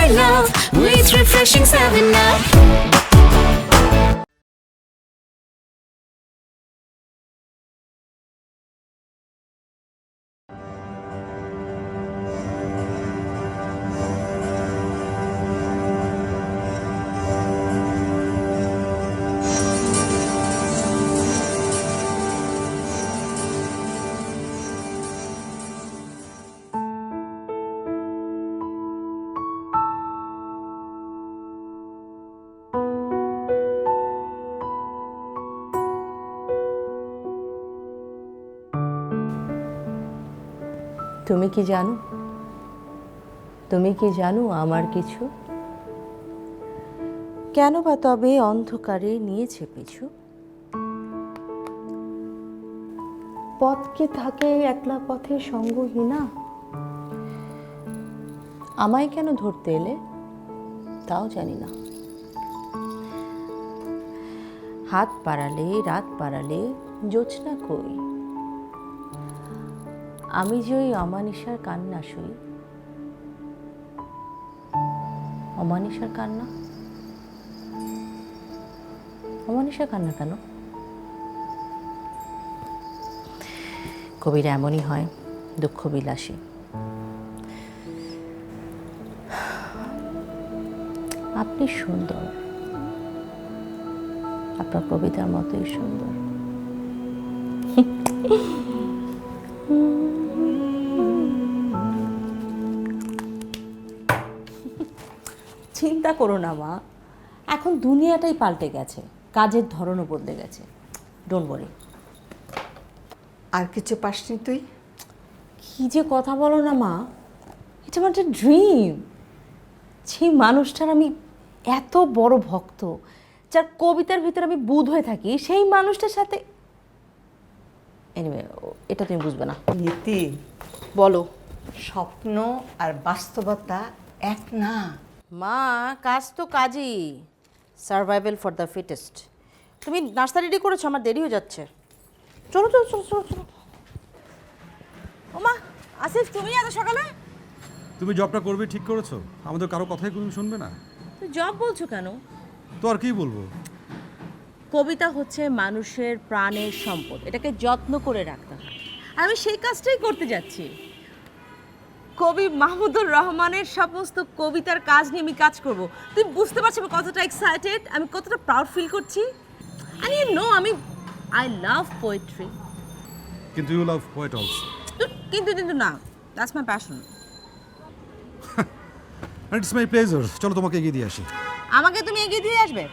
my love with refreshing 7 Up. তুমি কি জানো, তুমি কি জানো আমার কিছু? কেন বা তবে অন্ধকারে নিয়েছে পিছু? পথকে থাকে একলা পথে সঙ্গহীনা, আমায় কেন ধরতে এলে তাও জানি না। হাত বাড়ালে রাত বাড়ালে জোছনা কই, আমি যে ওই অমানিসার কান্না শুই। অমানিসার কান্না? অমানিসার কান্না কেন? কবিরা এমনই হয়, দুঃখ বিলাসী। আপনি সুন্দর, আপনার কবিতার মতোই সুন্দর। চিন্তা করো না মা, এখন দুনিয়াটাই পাল্টে গেছে, কাজের ধরনও বদলে গেছে। Don't worry. আর কিছু পাসনি তুই? কি যে কথা বলো না মা, এটা আমার একটা ড্রিম। সেই মানুষটার আমি এত বড় ভক্ত, যার কবিতার ভিতরে আমি বুঁদ হয়ে থাকি, সেই মানুষটার সাথে। এনিওয়ে, এটা তুমি বুঝবে না। নীতি, বলো। স্বপ্ন আর বাস্তবতা এক না। মা, কাজ তো কাজই, সার্ভাইভাল ফর দ্য ফিটেস্ট। তুমি নাস্তা রেডি করেছো? আমার দেরি হয়ে যাচ্ছে। চলো চলো চলো চলো চলো। ও মা, আসিফ তুমি এত সকালে? তুমি জবটা করবে ঠিক করেছো? আমাদের কারো কথাই তুমি শুনবে না? তুই জব বলছো কেন? তো আর কি বলবো? কবিতা হচ্ছে মানুষের প্রাণের সম্পদ, এটাকে যত্ন করে রাখতে হয়, আর আমি সেই কাজটাই করতে যাচ্ছি। কবি মাহমুদুর রহমানের সমস্ত কবিতার কাজ নিয়ে আমি কাজ করব। তুই বুঝতে পারছিস আমি কতটা এক্সাইটেড, আমি কতটা প্রাউড ফিল করছি। আর you know, I love poetry. কিন্তু ইউ লাভ পোয়েট অলসো। কিন্তু কিন্তু না, that's my passion. And it's my pleasure. চলো তোমাকে এগিয়ে দিয়ে আসি। আমাকে তুমি এগিয়ে দিয়ে আসবে?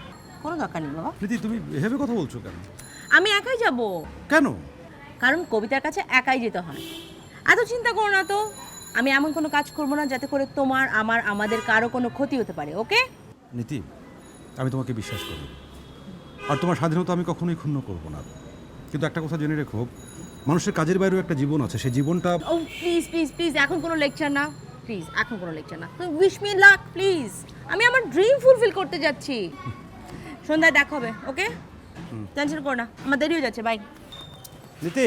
কোনো দরকার নেই বাবা। প্রীতি, তুমি এভাবে কথা বলছো কেন? আমি একাই যাব। কেন? কারণ কবিতার কাছে একাই যেতে হয়। এত চিন্তা করো না তো, আমি এমন কোনো কাজ করবো না যাতে করে তোমার, আমার, আমাদের কারো কোনো ক্ষতি হতে পারে। ওকে নীতি, আমি তোমাকে বিশ্বাস করি, আর তোমার স্বাধীনতা আমি কখনোই ক্ষুণ্ণ করব না। কিন্তু একটা কথা জেনে রেখো, মানুষের কাজের বাইরেও একটা জীবন আছে, সেই জীবনটা। ও প্লিজ প্লিজ প্লিজ, এখন কোনো লেকচার না, প্লিজ এখন কোনো লেকচার না। তুমি উইশ মি লাক প্লিজ, আমি আমার ড্রিম ফুলফিল করতে যাচ্ছি। সন্ধ্যায় দেখা হবে, ওকে? টেনশন করো না, আমার দেরি হয়ে যাচ্ছে। বাই নীতি,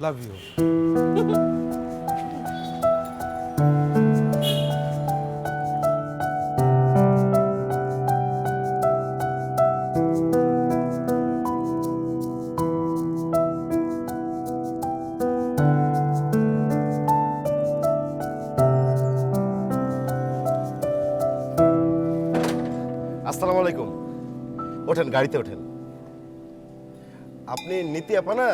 লাভ ইউ। আসসালামু আলাইকুম। ওঠেন, গাড়িতে ওঠেন। আপনি নীতি আপা না?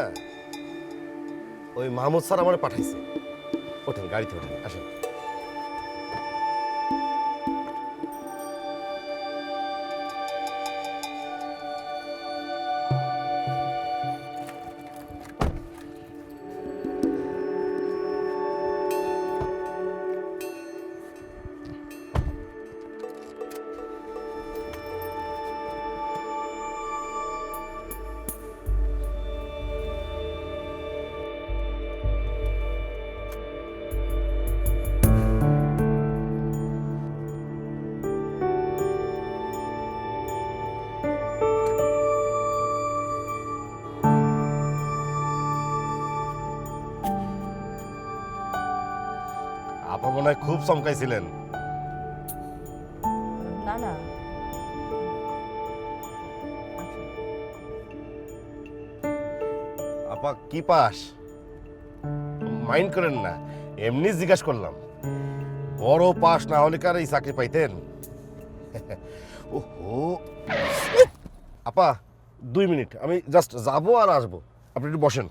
ওই মাহমুদ স্যার আমার পাঠাইছে। ওঠেন, গাড়িতে ওঠেন, আসেন। আপা মনে হয় খুব চমকাইছিলেন। আপা কি পাস? মাইন্ড করেন না, এমনি জিজ্ঞাসা করলাম। বড় পাস না হলে কার এই চাকরি পাইতেন? ওহো আপা 2 মিনিট, আমি জাস্ট যাবো আর আসবো, আপনি একটু বসেন।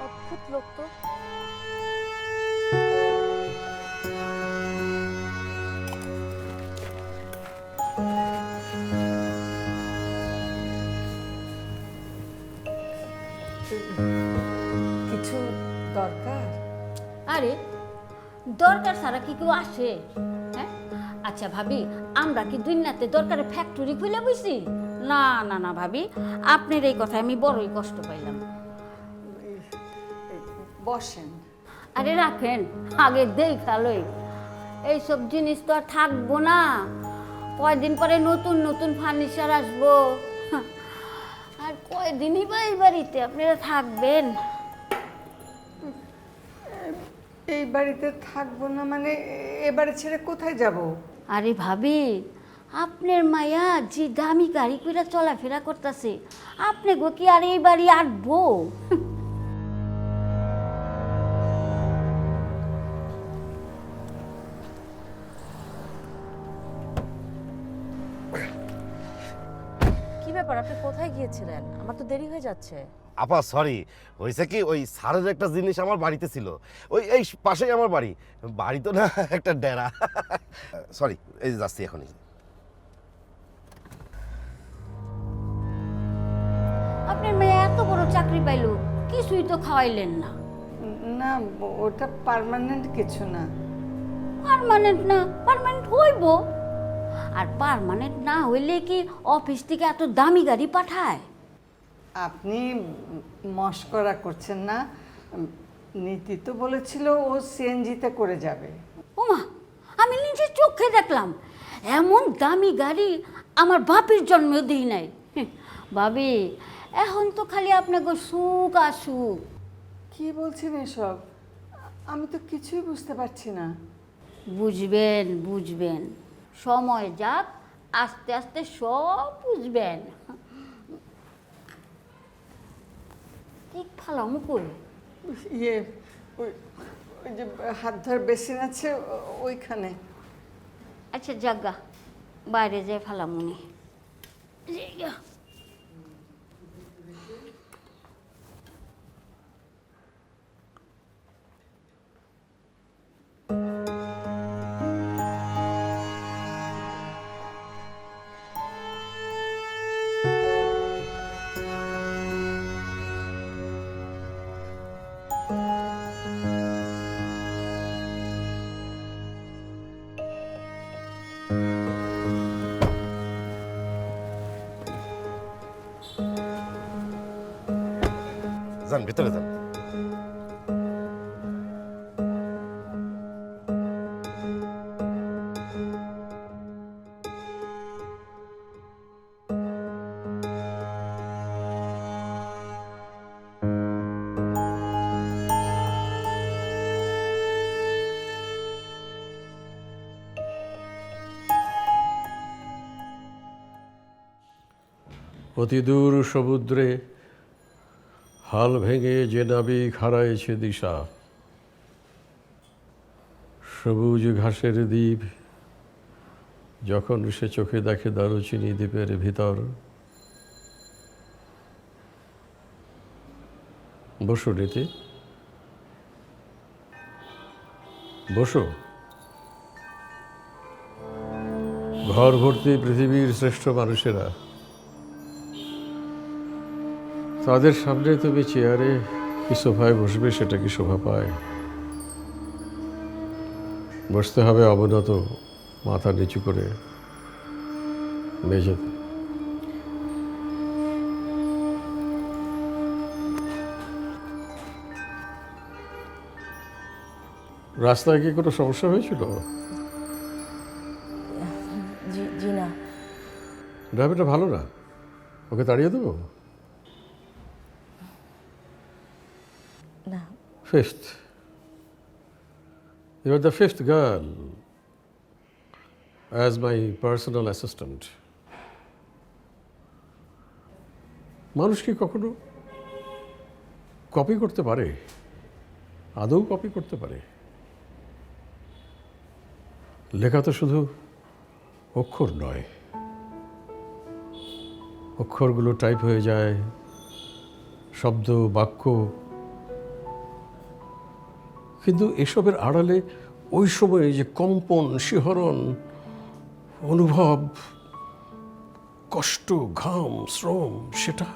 অদ্ভুত লোক তো। কিছু দরকার? আরে দরকার ছাড়া কি কেউ আসে? হ্যাঁ আচ্ছা ভাবি, আমরা কি দুনিয়াতে দরকারে ফ্যাক্টরি খুলে বুঝছি? না না না ভাবি, আপনার এই কথায় আমি বড়ই কষ্ট পাইলাম। বসেন। আরে রাখেন, আগে দেখালই। এইসব জিনিস তো আর থাকবো না, কয়দিন পরে নতুন নতুন ফার্নিচার আসবো। আর কয়দিনই বা এই বাড়িতে আপনারা থাকবেন? এই বাড়িতে থাকবো না মানে এ বাড়ি ছেড়ে কোথায় যাব? আরে ভাবি, আপনার মায়া যে দামি গাড়ি করে চলাফেরা করতেছে, আপনি গো কি আর এই বাড়ি আটবো? কি ব্যাপার, আপনি কোথায় গিয়েছিলেন? আমার তো দেরি হয়ে যাচ্ছে। আপা সরি, হয়েছে কি ওই স্যারের একটা জিনিস আমার বাড়িতে ছিল, ওই এই পাশেই আমার বাড়ি। বাড়ি তো না, একটা ডেরা। সরি, এই যে যাচ্ছি এখনই। আপনার মেয়ে এত বড় চাকরি পাইলো, কিছুই তো খাওয়াইলেন না। না, ওটা পার্মানেন্ট কিছু না। পার্মানেন্ট না? পার্মানেন্ট হইব। আর পার্মানেন্ট না হইলে কি অফিস থেকে এত দামি গাড়ি পাঠায়? আপনি মস্করা করছেন না? নীতি তো বলেছিল ও সিএনজিতে করে যাবে। ওমা, আমি নিজের চোখে দেখলাম এমন দামি গাড়ি আমার বাপের জন্মেও দিই নাই। ভাবি, এখন তো খালি আপনাকে সুখ আর সুখ। কি বলছেন এসব? আমি তো কিছুই বুঝতে পারছি না। বুঝবেন বুঝবেন, সময় যাক, আস্তে আস্তে সব বুঝবেন। কি ফালাম কই? ইয়ে, ওই ওই যে হাত ধর বেসিন আছে ওইখানে। আচ্ছা জাগা, বাইরে যাই ফালামুনি। যান ভিতরে যান। অতিদূর সমুদ্রে হাল ভেঙে যে নাবিক হারাইছে দিশা, সবুজ ঘাসের দ্বীপ যখন সে চোখে দেখে দারুচিনি দ্বীপের ভিতর। বসো নীতি, বসো। ঘর ভর্তি পৃথিবীর শ্রেষ্ঠ মানুষেরা, তাদের সামনে তুমি চেয়ারে কি সোফায় বসবে, সেটা কি শোভা পায়? বসতে হবে অবনত, মাথা নিচু করে মেঝেতে। রাস্তায় কি কোনো সমস্যা হয়েছিল? জি জি না। ড্রাইভারটা ভালো না, ওকে তাড়িয়ে দেবো? না, Fifth. You are the fifth girl. As my personal assistant. মানুষ কি কখনো কপি করতে পারে? আদৌ কপি করতে পারে? লেখা তো শুধু অক্ষর নয়, অক্ষরগুলো টাইপ হয়ে যায়, শব্দ, বাক্য, কিন্তু এসবের আড়ালে ওই সময়ে যে কম্পন, শিহরণ, অনুভব, কষ্ট, ঘাম, শ্রম, সেটা।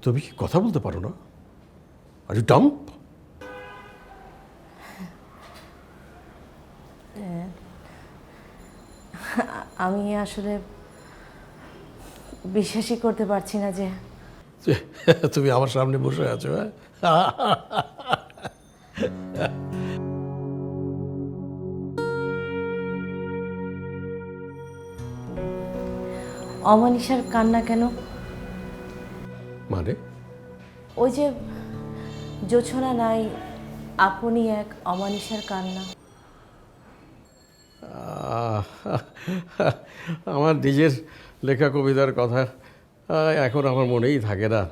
তুমি কি কথা বলতে পারো না? Are you dumb? আমি আসলে বিশ্বাসই করতে পারছি না যে তুমি আমার সামনে বসে আছো। হ্যাঁ, অমানিসার কান্না কেন? মানে ওই যে জোছনা নাই, আপনি এক, অমানিসার কান্না। আমার নিজের লেখা কবিতার কথা এখন আমার মনেই থাকে না।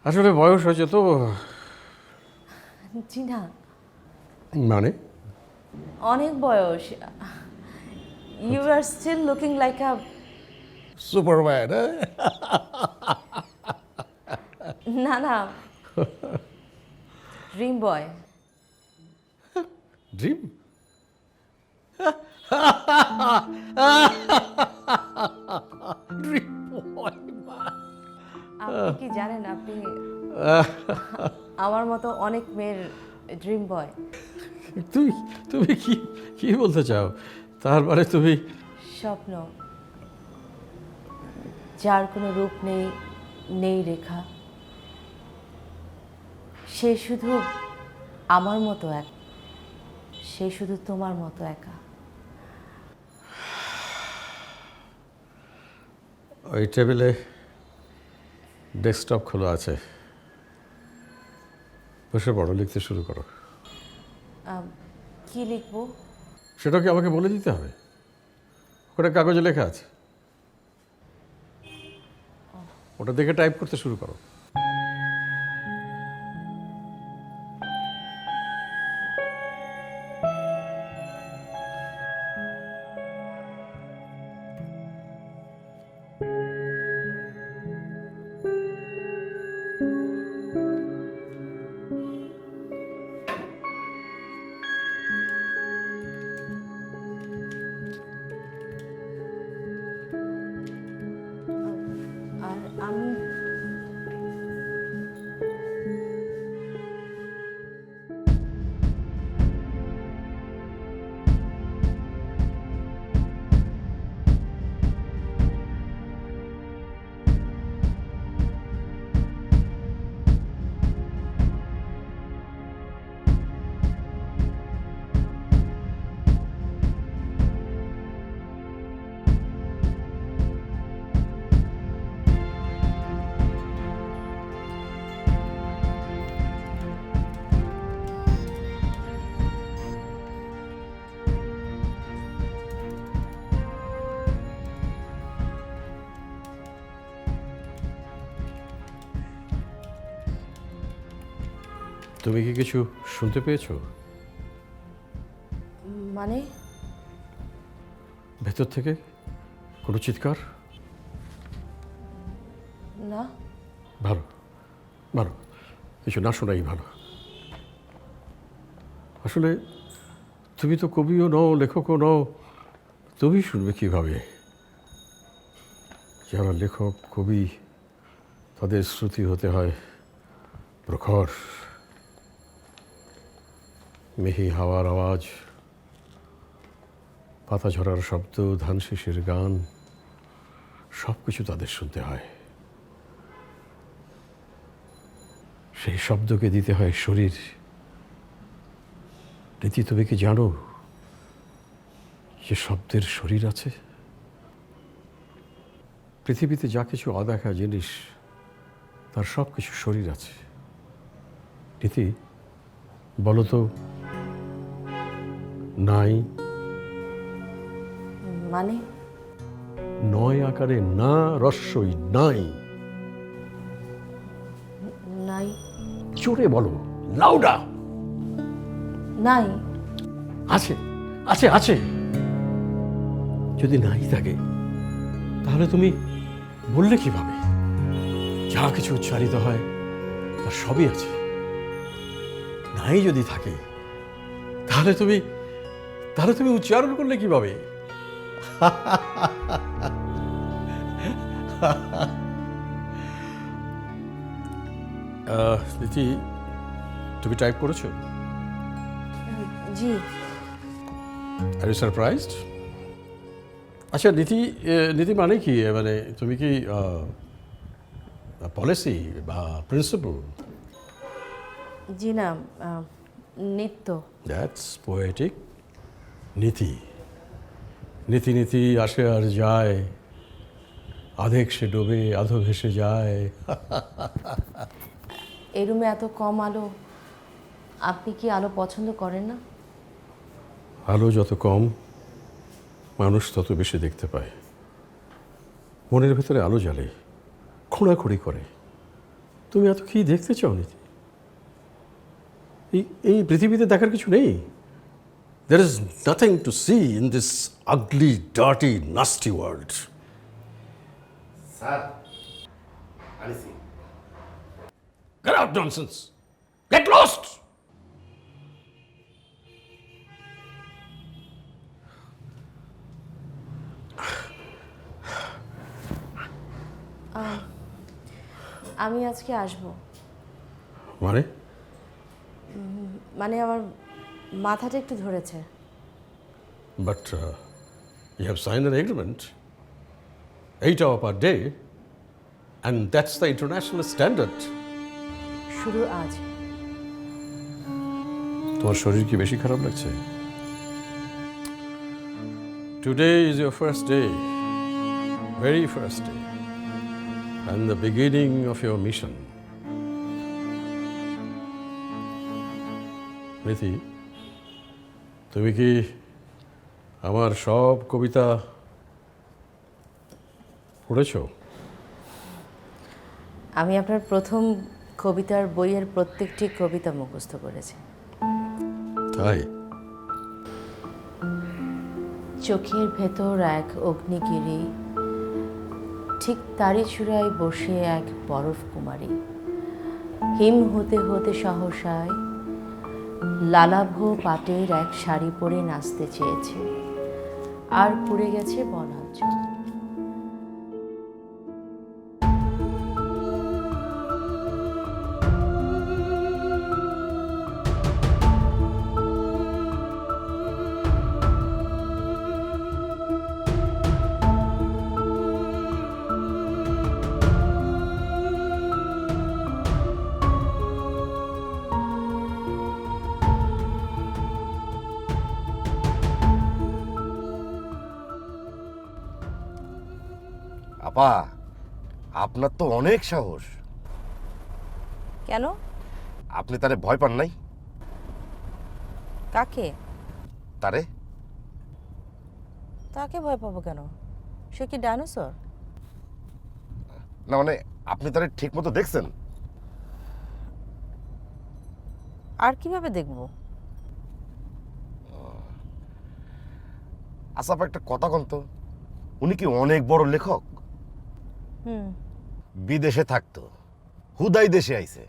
আসলে বয়স হয়েছে তো। জি না, মানে অনেক বয়স। You are still looking like a Superman. না না, dream boy. Dream? Dream boy? আপনি কি জানেন, আপনি আমার মতো অনেক মেয়ের ড্রিম বয়। তুমি তুমি কি কি বলতে চাও? তার মানে তুমি স্বপ্ন, যার কোনো রূপ নেই, নেই রেখা, সে শুধু আমার মতো এক, সে শুধু তোমার মতো একা। ওই টেবিলে ডেস্কটপ খোলা আছে, বসে পড়ো, লিখতে শুরু করো। কি লিখবো? সেটা কি আমাকে বলে দিতে হবে? ওটা কাগজে লেখা আছে, ওটা দেখে টাইপ করতে শুরু করো। আর আমি তুমি কি কিছু শুনতে পেয়েছো? মানে ভেতর থেকে কোনো চিৎকার? না, ভালো ভালো, কিছু না শোনাই ভালো। আসলে তুমি তো কবিও নও, লেখকও নও, তুমি শুনবে কীভাবে? যারা লেখক, কবি, তাদের শ্রুতি হতে হয় প্রখর। মিহি হাওয়ার আওয়াজ, পাতা ঝরার শব্দ, ধান শীষের গান, সব কিছু তাদের শুনতে হয়। সেই শব্দকে দিতে হয় শরীর। রীতি, তুমি কি জানো যে শব্দের শরীর আছে? পৃথিবীতে যা কিছু অদেখা জিনিস, তার সব কিছু শরীর আছে। রীতি, বলো তো নাই, মানে নয় আকারে না, রস্যই নাই। নাই? জোরে বলো, লাউডা। নাই? আছে আছে আছে। যদি নাই থাকে তাহলে তুমি বললে কিভাবে? যা কিছু উচ্চারিত হয় তার সবই আছে। নাই যদি থাকে তাহলে তুমি উচ্চারণ করলে কিভাবে? নীতি, তুমি টাইপ করেছো? জি। Are you surprised? আচ্ছা নীতি, নীতি মানে কি? মানে তুমি কি পলিসি বা প্রিন্সিপাল? জি না, নিত্য। That's poetic. নীতি, নীতি নীতি আসে আর যায়, আধেক সে ডোবে আধো ভেসে যায়। এই রুমে এত কম আলো, আপনি কি আলো পছন্দ করেন না? আলো যত কম মানুষ তত বেশি দেখতে পায়। মনের ভেতরে আলো জ্বালে, খোঁড়াখুড়ি করে। তুমি এত কি দেখতে চাও নীতি? এই পৃথিবীতে দেখার কিছু নেই। There is nothing to see in this ugly, dirty, nasty world. Sir, আনিসি। Get out, nonsense! Get lost! আমি আজকে আসব। মানে? মানে আমার মাথাটা একটু ধরেছে। But you have signed an agreement. 8 hours per day. And that's the international standard. শুধু আজ। তোমার শরীর কি বেশি খারাপ লাগছে? Today is your first day. Very first day. And the beginning of your mission. নীতি, তুমি কি আমার সব কবিতা পড়েছো? আমি আপনার প্রথম কবিতার বইয়ের প্রত্যেকটি কবিতা মুখস্থ করেছি। তাই? চোখের ভেতর এক অগ্নিগিরি, ঠিক তারই চূড়ায় বসে এক বরফ কুমারী, হিম হতে হতে সহসায় লালাভ পাটের এক শাড়ি পরে নাচতে চেয়েছে, আর পুড়ে গেছে বনাঞ্চল। আপা, আপনার তো অনেক সাহস। কেন? আপনি তারে ভয় পান নাই? কাকে? তারে? তাকে ভয় পাবো কেন? সে কি ডাইনোসর? না মানে আপনি তারে ঠিক মতো দেখছেন? আর কিভাবে দেখবো? আচ্ছা আপা, একটা কথা কন তো, উনি কি অনেক বড় লেখক? বিদেশে থাকতো, হুদাই দেশে আইছে।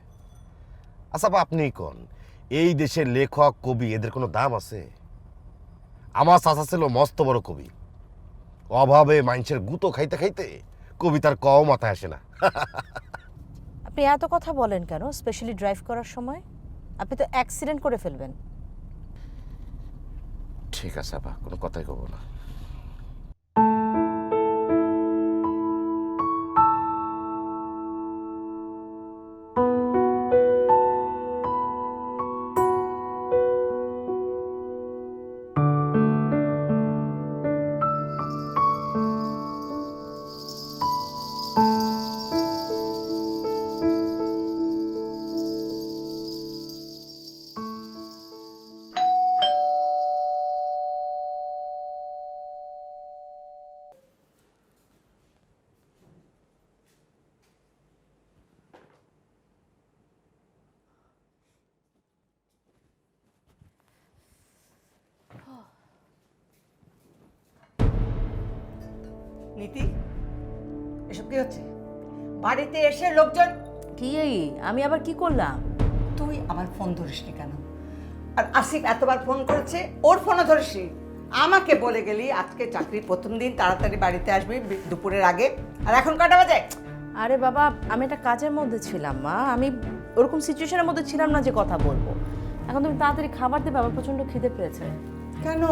আচ্ছা আপা, আপনি কন, এই দেশে লেখক কবি এদের কোনো দাম আছে? আমার চাচা ছিল মস্ত বড় কবি, অভাবে মানুষের গুঁতো খাইতে খাইতে কবিতার কও মাথায় আসে না। আপনি এত কথা বলেন কেন, স্পেশালি ড্রাইভ করার সময়? আপনি তো অ্যাক্সিডেন্ট করে ফেলবেন। ঠিক আছে আপা, কোনো কথাই কব না। নীতি, এসব কি হচ্ছে? বাড়িতে এসে লোকজন, কি আমি আবার কি করলাম? তুই আমার ফোন ধরিসনি কেন? আর আসিফ এতবার ফোন করেছে, ওর ফোনও ধরিসনি। আমাকে বলে গেলি আজকে চাকরির প্রথম দিন, তাড়াতাড়ি বাড়িতে আসবি দুপুরের আগে, আর এখন কটা বাজে? আরে বাবা, আমি একটা কাজের মধ্যে ছিলাম মা, আমি ওরকম সিচুয়েশনের মধ্যে ছিলাম না যে কথা বলবো। এখন তুমি তাড়াতাড়ি খাবার দেবে, আমার প্রচন্ড খিদে পেয়েছে। কেন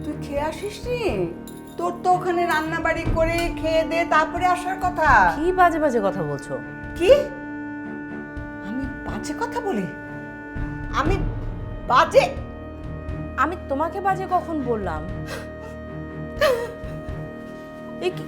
তুই খেয়ে আসিসনি? তোর তো ওখানে রান্না বাড়ি করে খেয়ে দে তারপরে আসার কথা। কি বাজে বাজে কথা বলছো? কি আমি বাজে কথা বলি? আমি বাজে? আমি তোমাকে বাজে কখন বললাম? এ কি?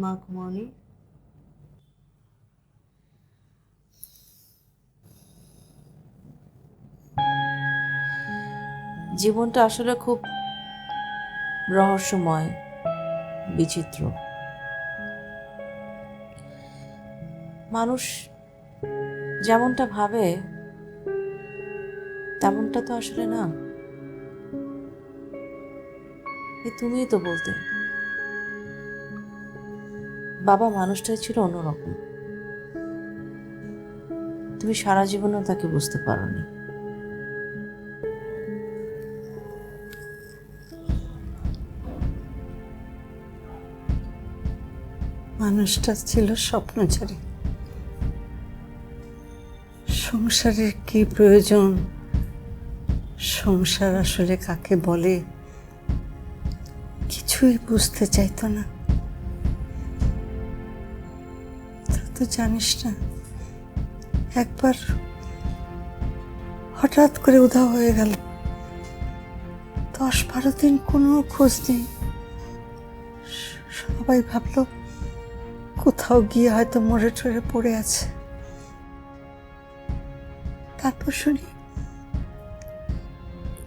মা ঘুমাওনি? জীবনটা আসলে খুব রহস্যময়, বিচিত্র। মানুষ যেমনটা ভাবে তেমনটা তো আসলে না। তুমিই তো বলতে, বাবা মানুষটাই ছিল অন্যরকম। তুমি সারা জীবনেও তাকে বুঝতে পারোনি। মানুষটা ছিল স্বপ্নচারী। সংসারের কি প্রয়োজন, সংসার আসলে কাকে বলে কিছুই বুঝতে চাইতো না। তো জানিস না, একবার হঠাৎ করে উধাও হয়ে গেল। 10-12 দিন কোনো খোঁজ নেই। সবাই ভাবলো কোথাও গিয়ে হয়তো মরে টরে পড়ে আছে। তারপর শুনি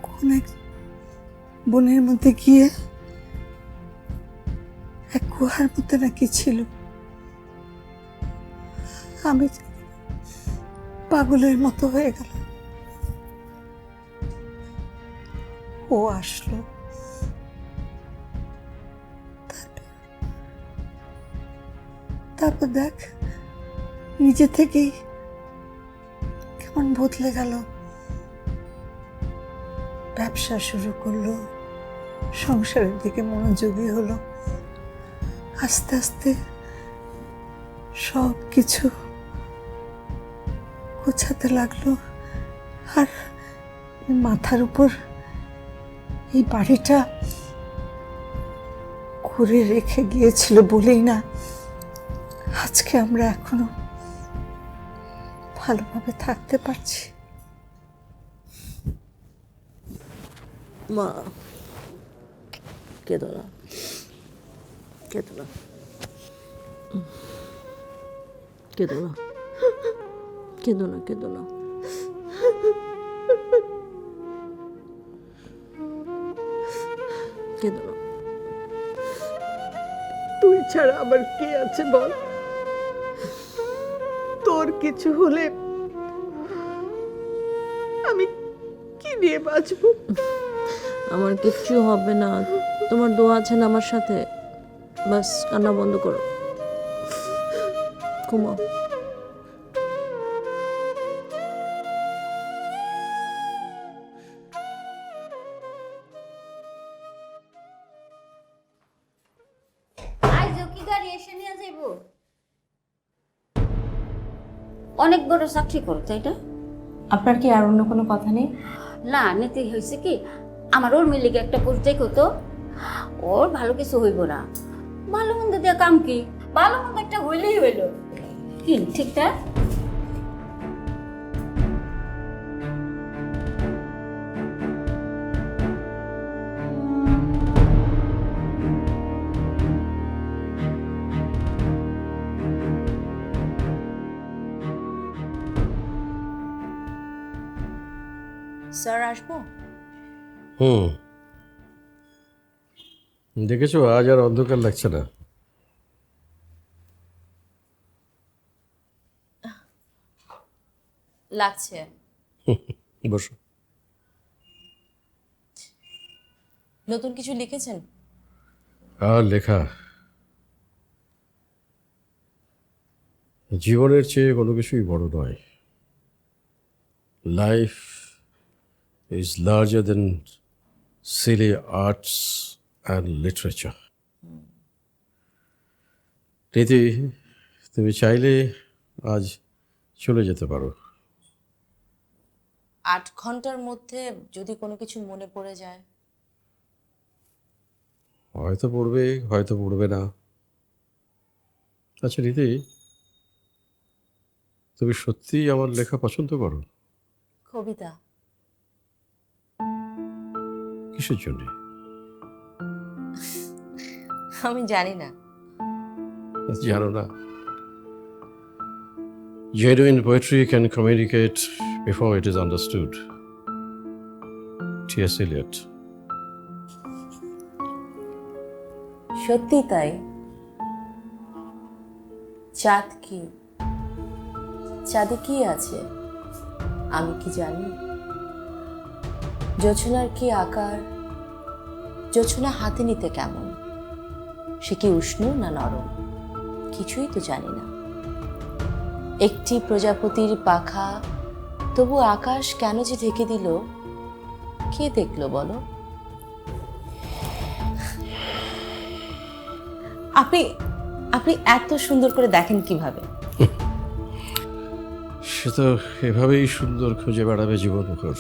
কোন এক বনের মধ্যে গিয়ে এক গুহার মধ্যে নাকি ছিল। আমি পাগলের মতো হয়ে গেল। ও আসলো, তারপর দেখ নিজে থেকেই কেমন বদলে গেল। ব্যবসা শুরু করলো, সংসারের দিকে মনোযোগী হলো। আস্তে আস্তে সব কিছু গোছাতে লাগলো। আর মাথার উপর এই বাড়িটা করে রেখে গিয়েছিল বলেই না আজকে আমরা এখনো ভালোভাবে থাকতে পারছি। মা কেঁদো না, কেঁদো না, কেঁদো না, কেঁদো না, কেঁদো না। কেঁদো না। তুই ছাড়া আমার কে আছে বল? তোর কিছু হলে আমি কি নিয়ে বাঁচবো? আমার কিচ্ছু হবে না, তোমার দোয়া আছেন আমার সাথে, বাস কান্না বন্ধ করো, ঘুমাও। আইজো কি গাড়ি এসে নিয়ে যাইব? অনেক বড় চাকরি করো তাই না? আপনার কি আর অন্য কোনো কথা নেই? না, নিতে হয়েছে কি, আমার ওর মিলিকে একটা পরিচয় হতো, ওর ভালো কিছু হইব না, ভালো মন্দ দেওয়া কাম কি, ভালো মন্দ একটা হইলেই হইল, কি ঠিকঠাক? স্যার আসবো? দেখেছো আজ আর অন্ধকার লাগছে না। লাগছে। বসো। নতুন কিছু লিখেছেন? আর লেখা, জীবনের চেয়ে কোনো কিছুই বড় নয়। Life is larger then silly arts and literature. Riti, তুমি চাইলে আজ চলে যেতে পারো। 8 ঘন্টার মধ্যে যদি কোনো কিছু মনে পড়ে যায়? হয়তো পড়বে, হয়তো পড়বে না। আচ্ছা রীতি, তুমি সত্যিই আমার লেখা পছন্দ করো? কবিতা? কিসের জন্য? আমি জানি না। জানো না? Genuine poetry can communicate before it is understood. T.S. Eliot. সত্যি তাই। চাঁদ কি, চাঁদে কি আছে আমি কি জানি? জোছনার কি আকার, জোছনা হাতে নিতে কেমন, সে কি উষ্ণ না নরম, কিছুই তো জানি না। একটি প্রজাপতির পাখা তবু আকাশ কেন যে ঢেকে দিল, কে দেখলো বলো? আপনি আপনি এত সুন্দর করে দেখেন কিভাবে? সে তো এভাবেই সুন্দর খুঁজে বেড়াবে জীবনভর।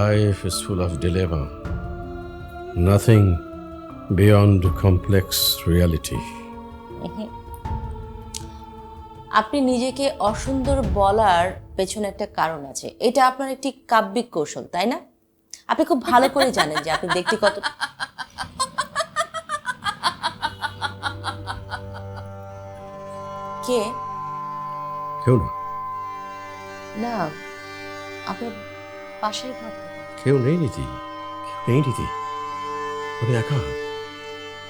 Life is full of dilemma. Nothing beyond complex reality. আপনি নিজেকে অসুন্দর বলার পেছনে একটা কারণ আছে, এটা আপনার একটি কাব্যিক কৌশল, তাই না? আপনি খুব ভালো করে জানেন যে আপনি দেখতে কত। কে? কেউ না, না, আপনার পাশের ঘর থেকে। কেউ নেই নীতি, কেউ নেই নীতি। আমি একা।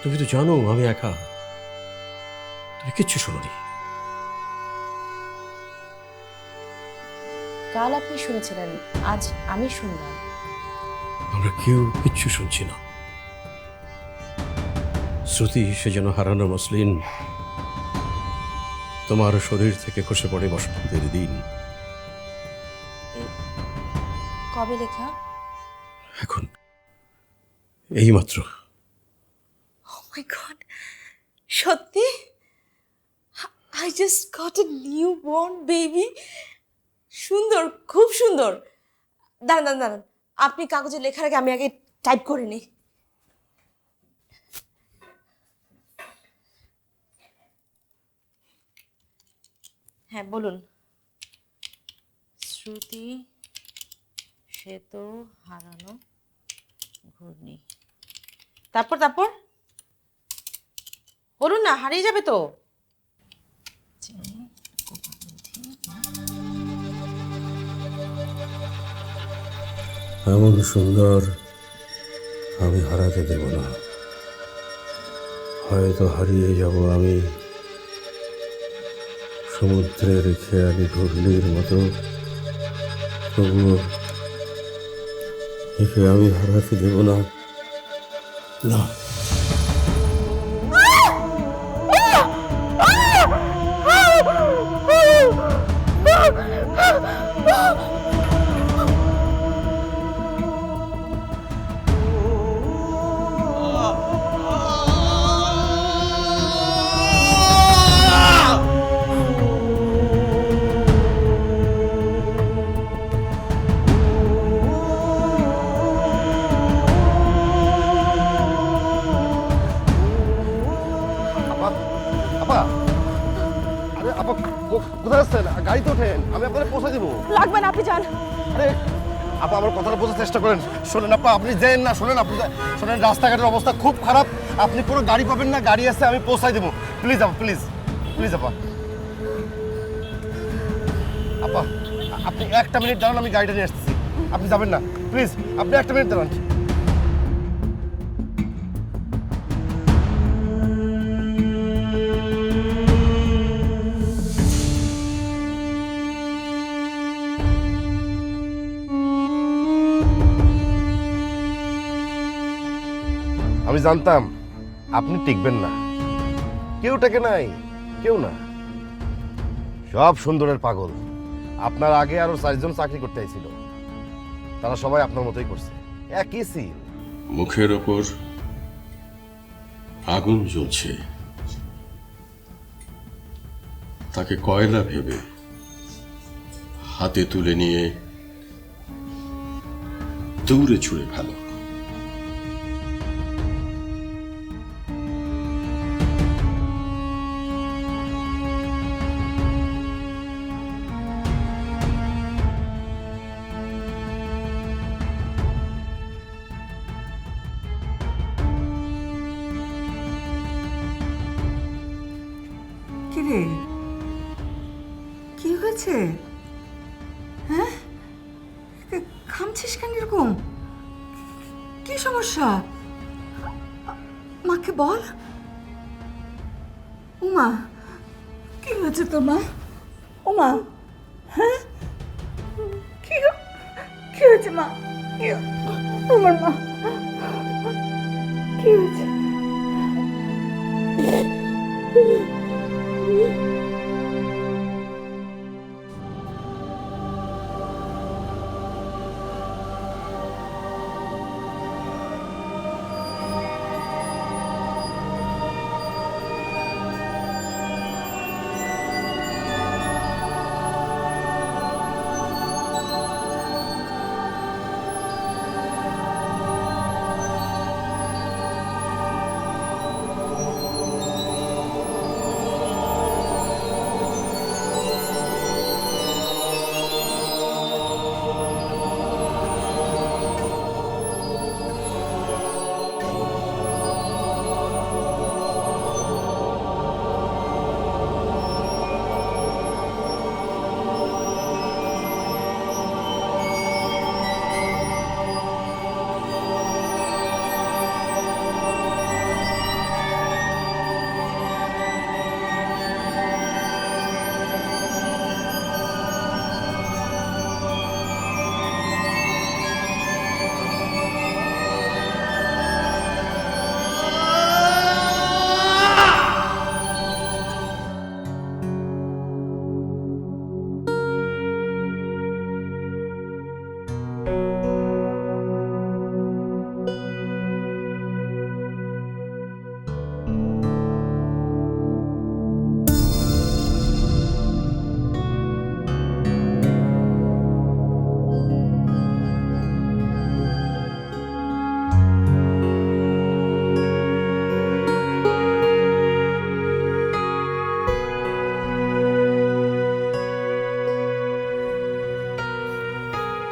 তুমি তো জানো আমি একা। তুমি কিচ্ছু শোনোনি। কাল আপনি শুনেছিলেন, আজ আমি শুনলাম। আমরা কেউ কিচ্ছু শুনছি না। শ্রুতি সে যেন হারানো মসলিন, তোমার শরীর থেকে খসে পড়ে বসন্তের দিন। কবে লেখা? এখন এইমাত্র। Oh my God! সত্যি? I just got a newborn baby. সুন্দর, খুব সুন্দর। দাঁড়ান দাঁড়ান দাঁড়ান, আপনি কাগজে লেখার আগে আমি আগে টাইপ করে নিই। হ্যাঁ বলুন। শ্রুতি সে তো হারানো ঘূর্ণি। তারপর তারপর বলুন না, হারিয়ে যাবে তো। এমন সুন্দর আমি হারাতে দেব না। হয়তো হারিয়ে যাব আমি সমুদ্রের খেয়ালি ঘূর্ণির মতো, তবুও একে আমি হারাতে দেব না। না, আপা আপা আরে আপা কোথায় আসছেন? গাড়িতে ওঠেন, আমি আপনাকে পৌঁছে দেবো। লাগবে না, আপনি যান। আরে আপা আমার কথাটা বোঝার চেষ্টা করেন। শোনেন আপা, আপনি যান না, শোনেন আপনি শোনেন, রাস্তাঘাটের অবস্থা খুব খারাপ, আপনি কোনো গাড়ি পাবেন না, গাড়ি আসছে আমি পৌঁছাই দেবো। প্লিজ আপা, প্লিজ প্লিজ আপা। আপা আপনি একটা মিনিট দাঁড়ান, আমি গাড়িটা নিয়ে আসতেছি। আপনি যাবেন না, প্লিজ আপনি একটা মিনিট দাঁড়ান। আমি জানতাম আপনি টিকবেন না, কেউ টেকে নাই, কেউ না, সব সুন্দরের পাগল। আপনার আগে আরো 4 জন চাকরি করতে আইছিল, তারা সবাই আপনার মতোই করছে, একই সিল। মুখের ওপর আগুন জ্বলছে, তাকে কয়লা ভেবে হাতে তুলে নিয়ে দূরে ছুঁড়ে ফেলো। কি রে, কি হয়েছে? হ্যাঁ, খামছিস কেন এরকম? কি সমস্যা? মাকে বল। উমা, কি হয়েছে তোর মা? উমা, হ্যাঁ, কি হয়েছে মা? আমার মা কি হয়েছে?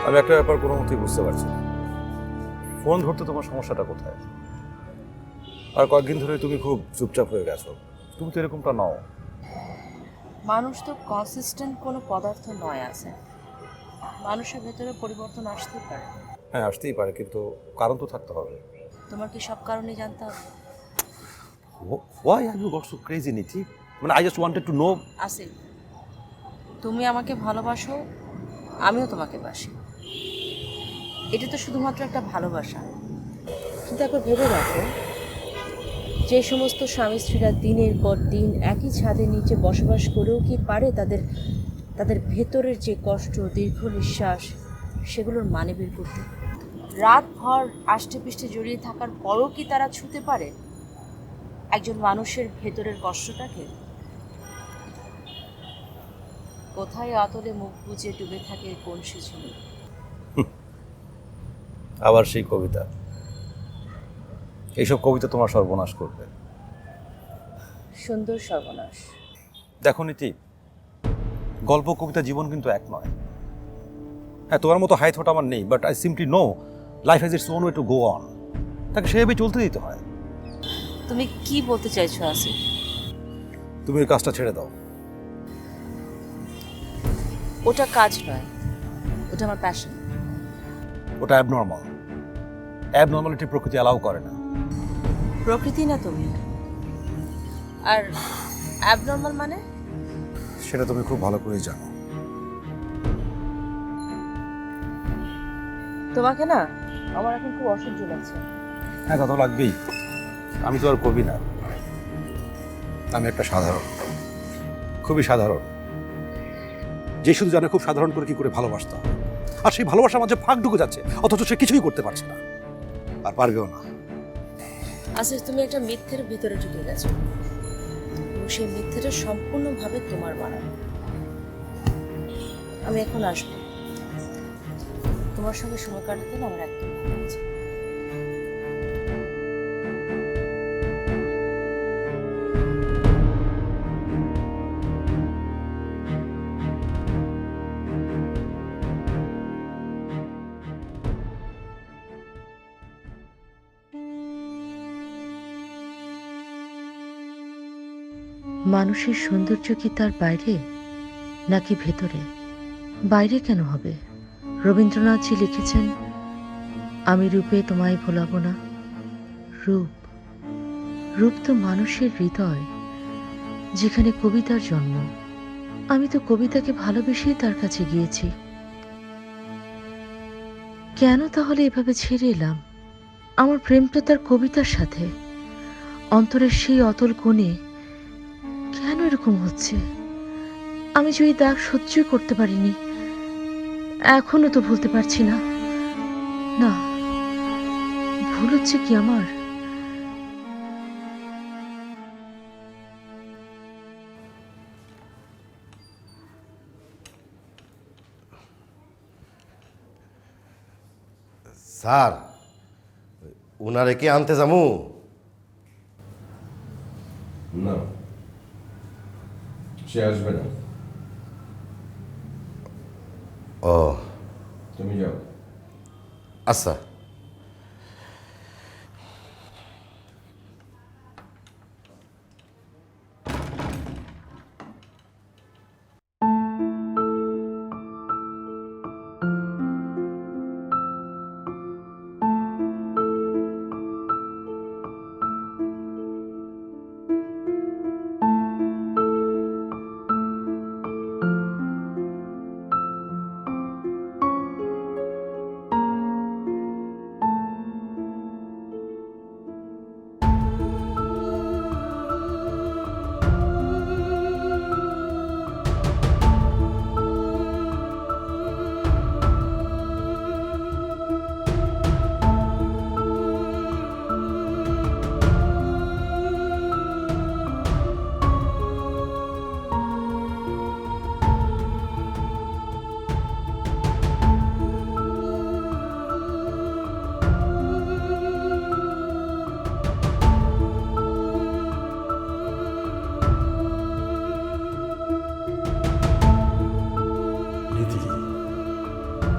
আমি একটা ব্যাপার কোনো মতেই বুঝতে পারছি না, ফোন ধরতে তোমার সমস্যাটা কোথায়? আর কয়েকদিন ধরে তুমি খুব চুপচাপ হয়ে গেছো, তুমি তো এরকমটা নাও। মানুষ তো কনসিস্টেন্ট কোনো পদার্থ নয়, আছে মানুষের ভেতরে পরিবর্তন আসতেই পারে। হ্যাঁ আসতেই পারে, কিন্তু কারণ তো থাকতে হবে। তোমার কি সব কারণে জানতে হবে? Why are you got so crazy, Niti? মানে I just wanted to know. Asif, তুমি আমাকে ভালোবাসো, আমিও তোমাকে বাসি, এটা তো শুধুমাত্র একটা ভালোবাসা, কিন্তু একবার ভেবে দেখো, যে সমস্ত স্বামী স্ত্রীরা দিনের পর দিন একই ছাদের নিচে বসবাস করেও কি পারে তাদের তাদের ভেতরের যে কষ্ট, দীর্ঘ নিঃশ্বাস, সেগুলোর মানে বের করতে? রাতভর আষ্টে পৃষ্ঠে জড়িয়ে থাকার পরও কি তারা ছুঁতে পারে একজন মানুষের ভেতরের কষ্টটাকে? কোথায় অতলে মুখ বুজে ডুবে থাকে কোন সে ছিল? আবার সেই কবিতা, এইসব কবিতা তোমার সর্বনাশ করবে। সুন্দর সর্বনাশ। দেখো নীতি, গল্প, কবিতা, জীবন কিন্তু এক নয়। হ্যাঁ, তোমার মতো হাই থট আমার নেই, but I simply know life has its own way to go on. তাকে সেভাবে চলতে দিতে হয়। তুমি কি বলতে চাইছো আসিফ? তুমি ওই কাজটা ছেড়ে দাও। ওটা কাজ নয়, ওটা আমার প্যাশন। ওটা অ্যাবনর্মাল। অ্যাবনর্মালিটি প্রকৃতি অ্যালাউ করে না। প্রকৃতি না তুমি। আর অ্যাবনর্মাল মানে? সেটা তুমি খুব ভালো করেই জানো। তোমাকে না আমার এখন খুব অসহ্য লাগছে। হ্যাঁ, তা তো লাগবেই। আমি তো আর কবি না, আমি একটা সাধারণ, খুবই সাধারণ, যে শুধু জানে খুব সাধারণ করে কি করে ভালোবাসতে হয়। আর সেই ভালোবাসার মাঝে ফাঁক ঢুকে যাচ্ছে, অথচ সে কিছুই করতে পারছে না, আর পারবেও না। আসিফ, তুমি একটা মিথ্যের ভিতরে ঢুকে গেছো এবং সেই মিথ্যেটা সম্পূর্ণভাবে তোমার বানানো। আমি এখন আসবো, তোমার সঙ্গে সময় কাটাতে না আমার একদম ভালো লাগছে। মানুষের সৌন্দর্য কি তার বাইরে নাকি ভেতরে? বাইরে কেন হবে? রবীন্দ্রনাথজি লিখেছেন, আমি রূপে তোমায় ভোলাবো না। রূপ, রূপ তো মানুষের হৃদয়, যেখানে কবিতার জন্ম। আমি তো কবিতাকে ভালোবেসেই তার কাছে গিয়েছি। কেন তাহলে এভাবে ছেড়ে এলাম? আমার প্রেম তো তার কবিতার সাথে, অন্তরের সেই অতল কোণে। কেন এরকম হচ্ছে? আমি যে এই দাগ সহ্যই করতে পারিনি, এখনো তো ভুলতে পারছি না। না, ভুল হচ্ছে কি আমার? স্যার, উনারে কি আনতে যামু? না, সে আসবে না। ও তুমি যাও। আচ্ছা।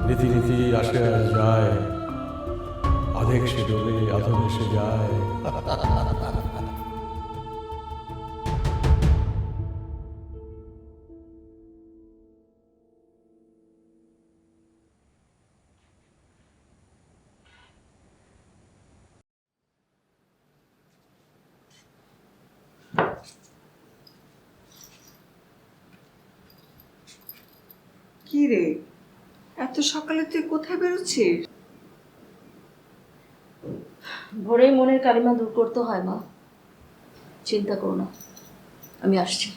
নীতি নীতি আসে আর যায়, আধেক সে ডোবে আধো ভেসে যায়। কি রে, এত সকালে তুই কোথায় বেরোচ্ছিস? ভোরেই মনের কালিমা দূর করতে হয় মা, চিন্তা করো না, আমি আসছি।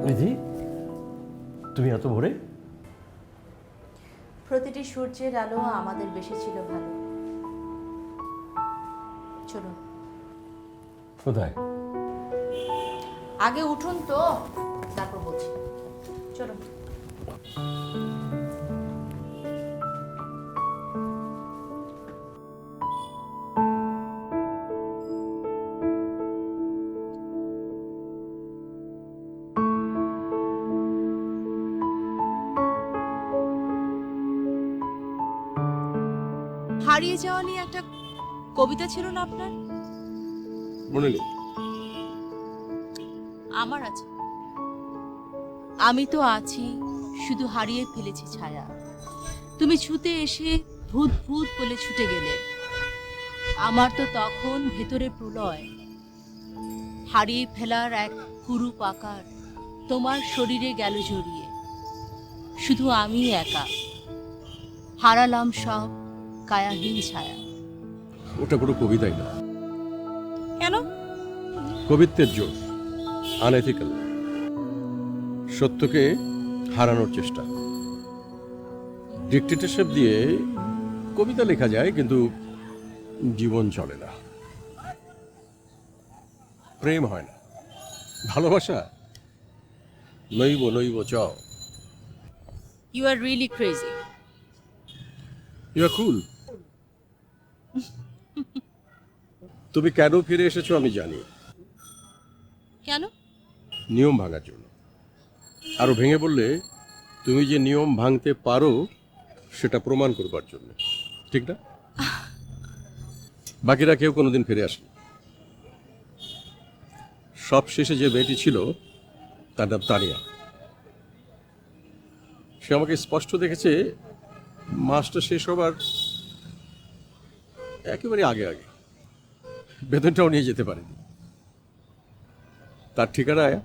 নিধি, তুমি এত ভোরে? প্রতিটি সূর্যের আলো আমাদের বেশি ছিল ভালো। চলো কোথায়? আগে উঠুন তো, তারপর বলছি। চলো। হারিয়ে যাওয়া নিয়ে একটা কবিতা ছিল না আপনার? মনে নেই। আমার আছে। আমি তো আছি, শুধু হারিয়ে ফেলেছি ছায়া। তুমি ছুতে এসে ভূত ভূত বলে ছুটে গেলে। আমার তো তখন ভেতরে প্রলয়, হারিয়ে ফেলার এক কুরূপ আকার তোমার শরীরে গেল জড়িয়ে। শুধু আমি একা হারালাম সব কায়াহীন ছায়া। ওটা কোনো কবিতাই না, কেন? কবিত্বের জোর, আনএথিক্যাল, সত্যকে হারানোর চেষ্টা। ডিক্টেটরশিপ দিয়ে কবিতা লেখা যায়, কিন্তু জীবন চলে না, প্রেম হয় না, ভালোবাসা নইব নইব চ। You are really crazy. You are cool. তুমি কেন ফিরে এসেছো আমি জানি। কেন? নিয়ম ভাঙার জন্য। আরো ভেঙে বললে তুমি যে নিয়ম ভাঙতে পারো সেটা প্রমাণ করবার জন্য, ঠিক না? বাকিরা কেউ কোনোদিন ফিরে আসেনি। সব শেষে যে মেয়েটি ছিল তার নাম তানিয়া। সে আমাকে স্পষ্ট দেখেছে মাসটা শেষ হবার একেবারে আগে আগে। বেতনটাও নিয়ে যেতে পারেনি। তার ঠিকানায়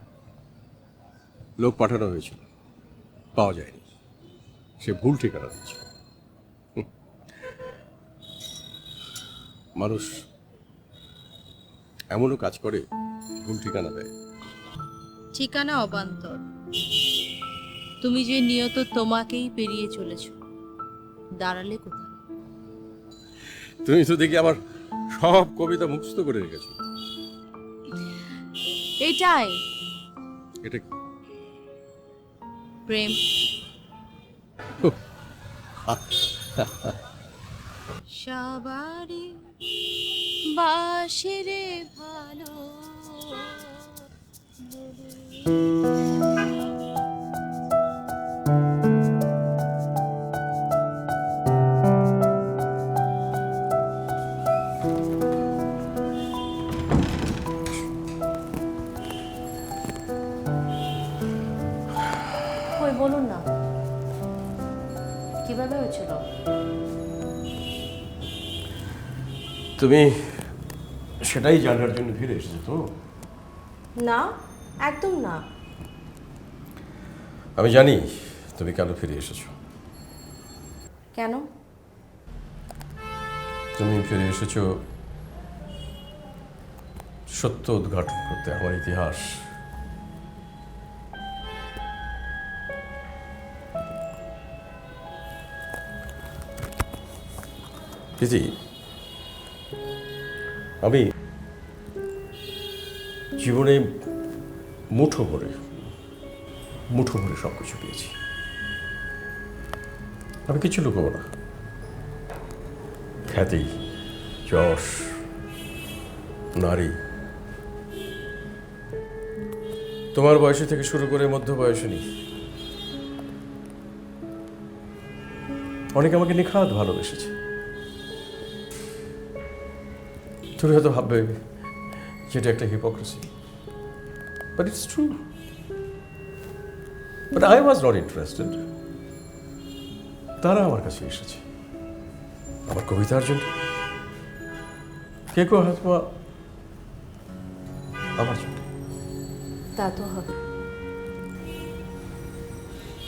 লোক পাঠানো হয়েছিল, পাওয়া যায়নি। সে ভুল ঠিকানা দিয়েছিল। মানুষ এমনও কাজ করে, ভুল ঠিকানা দেয়। ঠিকানা অবান্তর। তুমি যে নিয়ত তোমাকেই পেরিয়ে চলেছ, দাঁড়ালে কোথায়? তুমি তো দেখি আমার সব কবিতা মুখস্থ করে রেখেছো। এটাই এটা প্রেম। সবারই বাসিরে ভালো। কই বলুন না, কিভাবে হয়েছিল? তুমি সেটাই জানার জন্য ফিরে এসেছো তো? না, একদম না। আমি জানি তুমি কেন ফিরে এসেছো। কেন? তুমি ফিরে এসেছো সত্য উদ্ঘাটন করতে, আমার ইতিহাস। প্রীতি, আমি জীবনে মুঠো ভরে সব কিছু পেয়েছি। আমি কিছু লুকোবো না। খ্যাতি, যশ, নারী, তোমার বয়সে থেকে শুরু করে মধ্য বয়সিনী অনেকে আমাকে নিখাত ভালোবেসেছে। তুমি হয়তো ভাববে যেটা একটা hypocrisy, but it's true. But I was not interested. তারা আমার কাছে এসেছে আমার কবিতার জন্য, কে কেউ হয়তো আমার জন্য। তা তো হবে।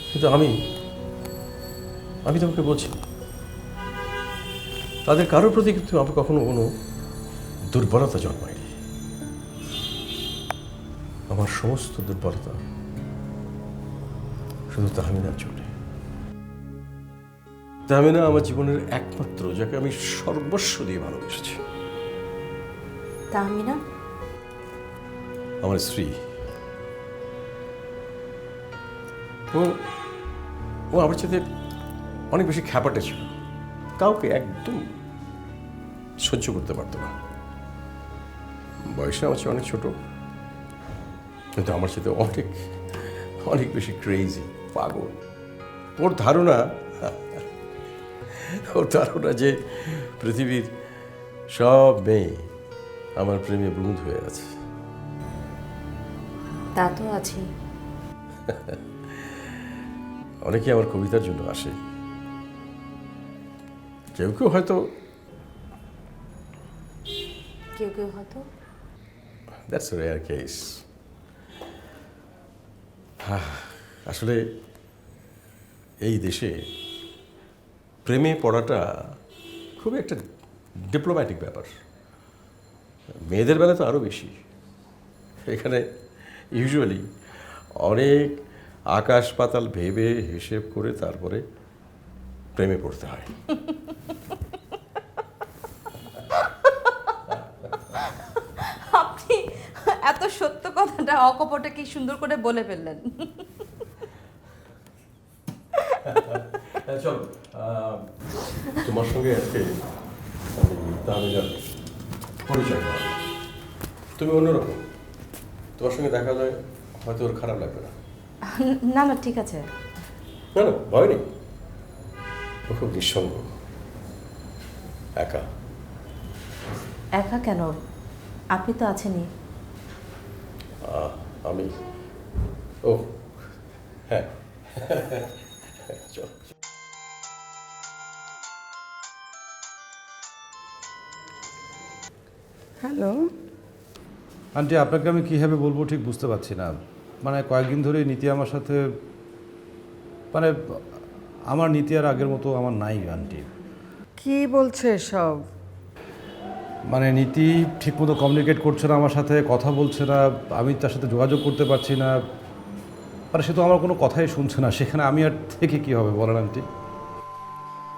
কিন্তু আমি তোমাকে বলছি, তাদের কারোর প্রতি কিন্তু আমি কখনো কোনো দুর্বলতা জন্মায়নি। আমার সমস্ত দুর্বলতা শুধু তাহমিনার জন্য। তাহমিনা আমার জীবনের একমাত্র, যাকে আমি সর্বস্ব দিয়ে ভালোবেসেছি। তাহমিনা? আমার স্ত্রী। ও আমার সাথে অনেক বেশি খ্যাপাটে ছিল, কাউকে একদম সহ্য করতে পারতো না। বয়সে আমার চেয়ে অনেক ছোট, কিন্তু আমার সাথে অনেক অনেক বেশি ক্রেজি, পাগল। ওর ধারণা যে পৃথিবীর সব মেয়ে আমার প্রেমে বুঁদ হয়ে আছে। তা তো আছে। অনেকে আমার কবিতার জন্য আসে, কেউ কেউ হয়তো দ্যাটস এ রেয়ার কেস। আসলে এই দেশে প্রেমে পড়াটা খুবই একটা ডিপ্লোম্যাটিক ব্যাপার। মেয়েদের বেলা তো আরও বেশি। এখানে ইউজুয়ালি অনেক আকাশ পাতাল ভেবে হিসেব করে তারপরে প্রেমে পড়তে হয়। আপনি এত সত্য কথাটা অকপটে কি সুন্দর করে বলে ফেললেন। চল, তোমার সঙ্গে আজকে তাহমিনার পরিচয় করা। তুমি অন্যরকম, তোমার সঙ্গে দেখা যায় হয়তো ওর খারাপ লাগবে না। না না, ঠিক আছে। না না, ভয় নেই। ও খুব নিঃসঙ্গ, একা। একা কেন? আপনি তো আছেনই। আমি ও হ্যাঁ চল। হ্যালো আন্টি, আপনাকে আমি কীভাবে বলবো ঠিক বুঝতে পারছি না। মানে কয়েকদিন ধরে নীতি আমার সাথে, মানে আমার নীতি আর আগের মতো আমার নাই আন্টি। কি বলছে সব? মানে নীতি ঠিকমতো কমিউনিকেট করছে না আমার সাথে, কথা বলছে না, আমি তার সাথে যোগাযোগ করতে পারছি না। মানে সে তো আমার কোনো কথাই শুনছে না, সেখানে আমি আর থেকে কী হবে বলেন আন্টি?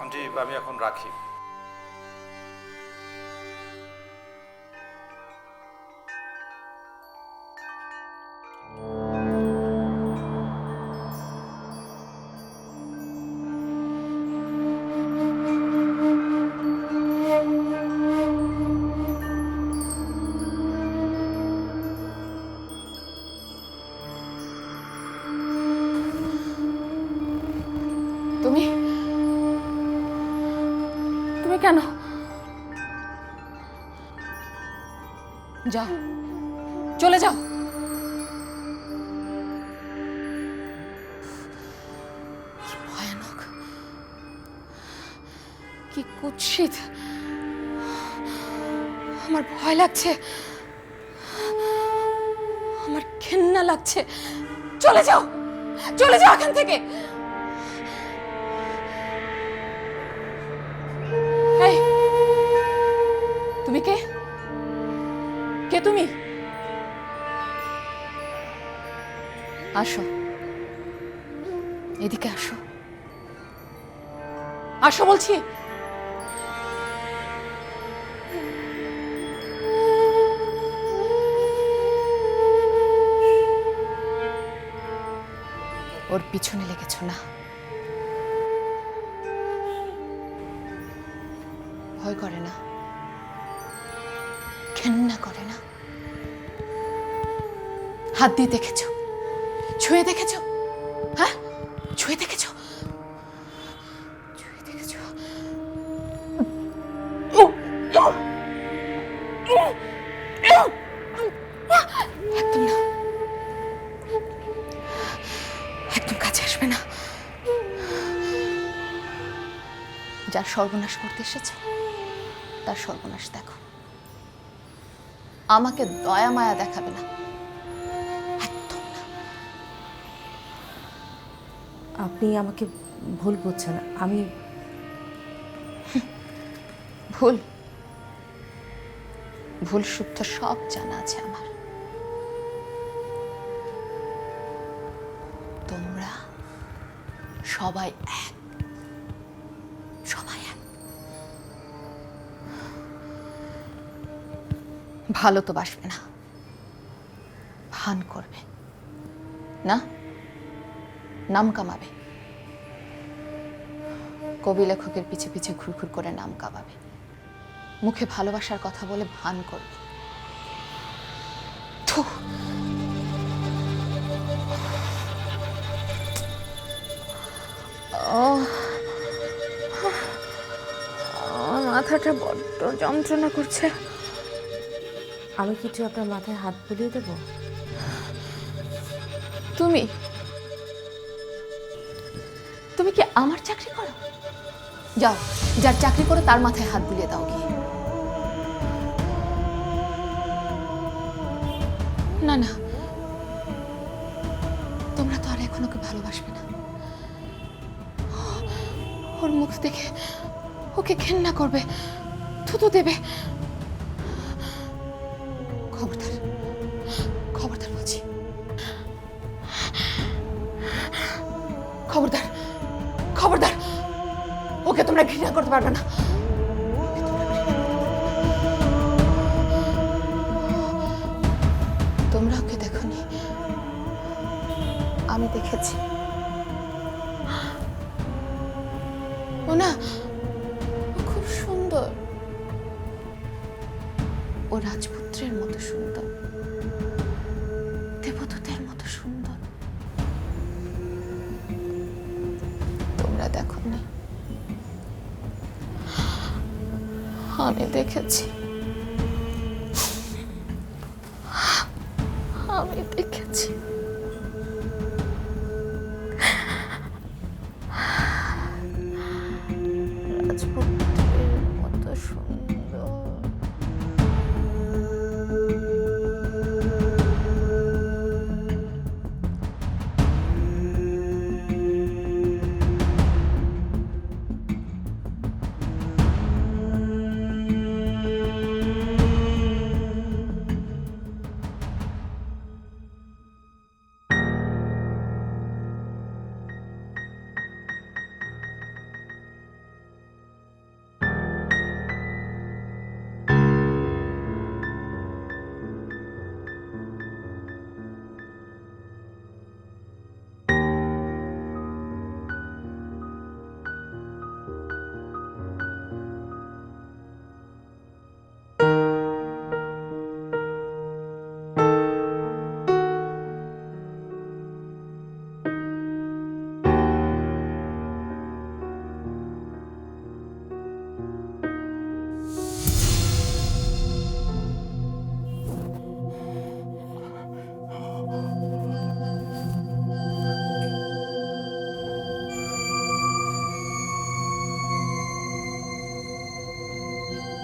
আন্টি আমি এখন রাখি। তুমি কেন? যাও, চলে যাও। কি ভয়ানক, কি কুৎসিত। আমার ভয় লাগছে, আমার ঘেন্না লাগছে। চলে যাও, চলে যাও এখান থেকে। এই, তুমি কে? কে তুমি? আসো, এদিকে আসো, আসো বলছি। ওর পিছনে লেগেছো না? ভয় করে না? ঘেন্না করে না? হাত দিয়ে দেখেছো? ছুঁয়ে দেখেছো? হ্যাঁ, ছুঁয়ে দেখেছো? ছুঁয়ে দেখেছো? সর্বনাশ করতে এসেছ, তার সর্বনাশ দেখো। আমাকে দয়া মায়া দেখাবে না, একদম না। আপনি আমাকে ভুল বুঝছেন। আমি ভুল ভুল শুদ্ধ সব জানা আছে আমার। তোমরা সবাই এক, সবাই এক। ভালো তো বাসবে না, ভান করবে না, নাম কামাবে। কবি লেখকের পিছে পিছে ঘুরঘুর করে নাম কামাবে, মুখে ভালোবাসার কথা বলে ভান করবে। থুঃ। মাথাটা বড্ড যন্ত্রণা করছে। আমি কিছু আপনার মাথায় হাত বুলিয়ে দেব? তুমি তুমি কি আমার চাকরি করো? যাও, যার চাকরি করো তার মাথায় হাত বুলিয়ে দাও গিয়ে। না না, তোমরা তো আর এখন ওকে ভালোবাসবে না। ওর মুখ দেখে ওকে ঘেন্না করবে, থুতু দেবে। খবরদার, খবরদার বলছি, খবরদার, খবরদার। ওকে তোমরা ঘৃণা করতে পারবে না। তোমরা ওকে দেখোনি, আমি দেখেছি। ও না, ও খুব সুন্দর, ও রাজপুত্রের মতো সুন্দর, দেবদূতের মতো সুন্দর। তোমরা দেখোনি, আমি দেখেছি, আমি দেখেছি। রাজপুত্রের মতো সুন্দর।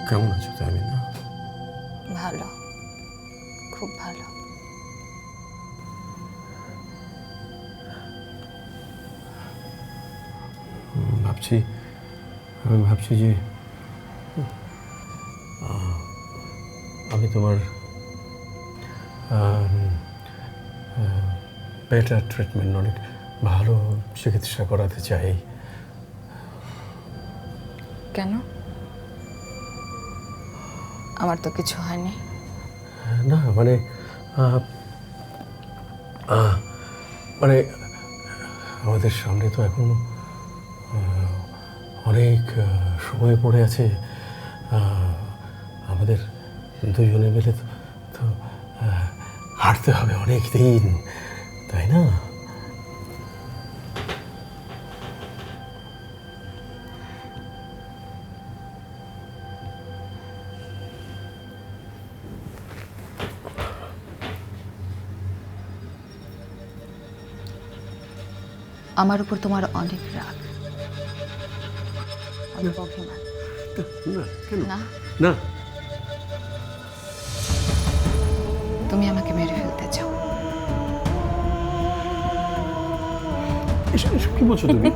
কেমন আছো তামিনা? ভালো, খুব ভালো। আমি ভাবছি যে আমি তোমার বেটার ট্রিটমেন্ট, অনেক ভালো চিকিৎসা করাতে চাই। কেন? আমার তো কিছু হয়নি। না মানে মানে আমাদের সামনে তো এখন অনেক সময় পড়ে আছে। আমাদের দুজনে মিলে তো হাঁটতে হবে অনেক দিন, তাই না? আমার উপর তোমার অনেক রাগ, অনেক অভিমান। না কেন না, না তুমি আমাকে মেরে ফেলতে চাও। এসব এসব কি বলছো তুমি?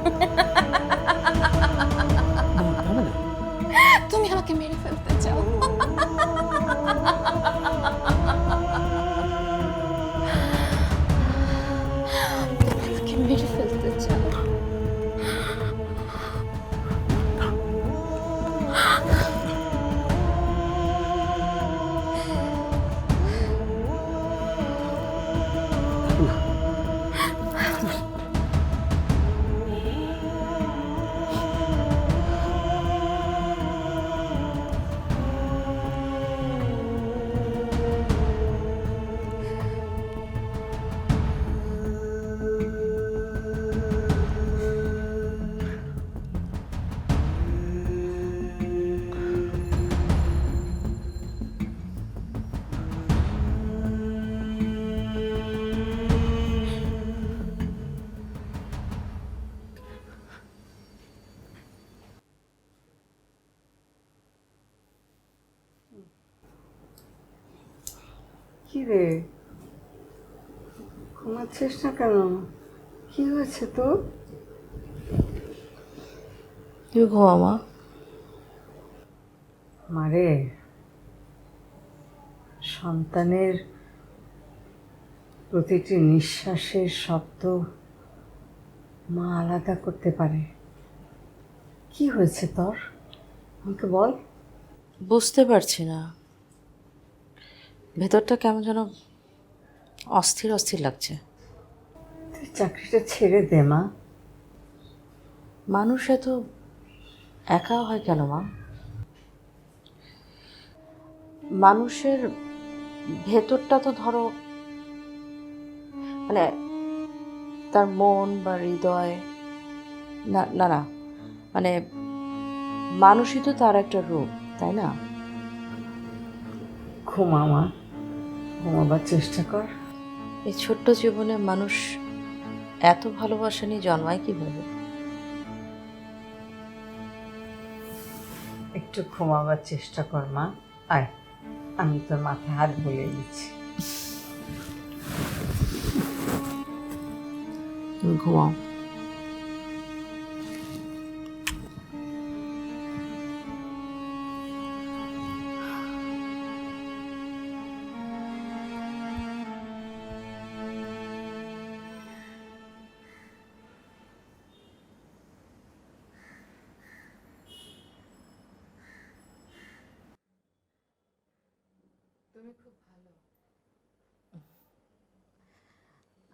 তুমি আমাকে মেরে ফেলতে চাও। তুমি আমাকে মেরে ফেলতে চাও। কি রে, ঘুমাচ্ছিস না কেন? কি হয়েছে তো? তুই ঘুমা মা। মারে, সন্তানের প্রতিটি নিঃশ্বাসের শব্দ মা আলাদা করতে পারে। কি হয়েছে তোর, আমাকে বল। বুঝতে পারছি না, ভেতরটা কেমন যেন অস্থির অস্থির লাগছে। তুই চাকরিটা ছেড়ে দে মা। মানুষ এত একা হয় কেন মা? মানুষের ভেতরটা তো ধরো মানে তার মন বা হৃদয়, না না না মানে মানুষই তো তার একটা রূপ, তাই না? ঘুমা মা, ঘুমাবার চেষ্টা কর। এই ছোট্ট জীবনে মানুষ এত ভালোবাসা নিয়ে জন্মায় কিভাবে? একটু ঘুমাবার চেষ্টা কর মা। আয়, আমি তোর মাথায় হাত বুলিয়ে দিচ্ছি। তুমি ঘুমাও।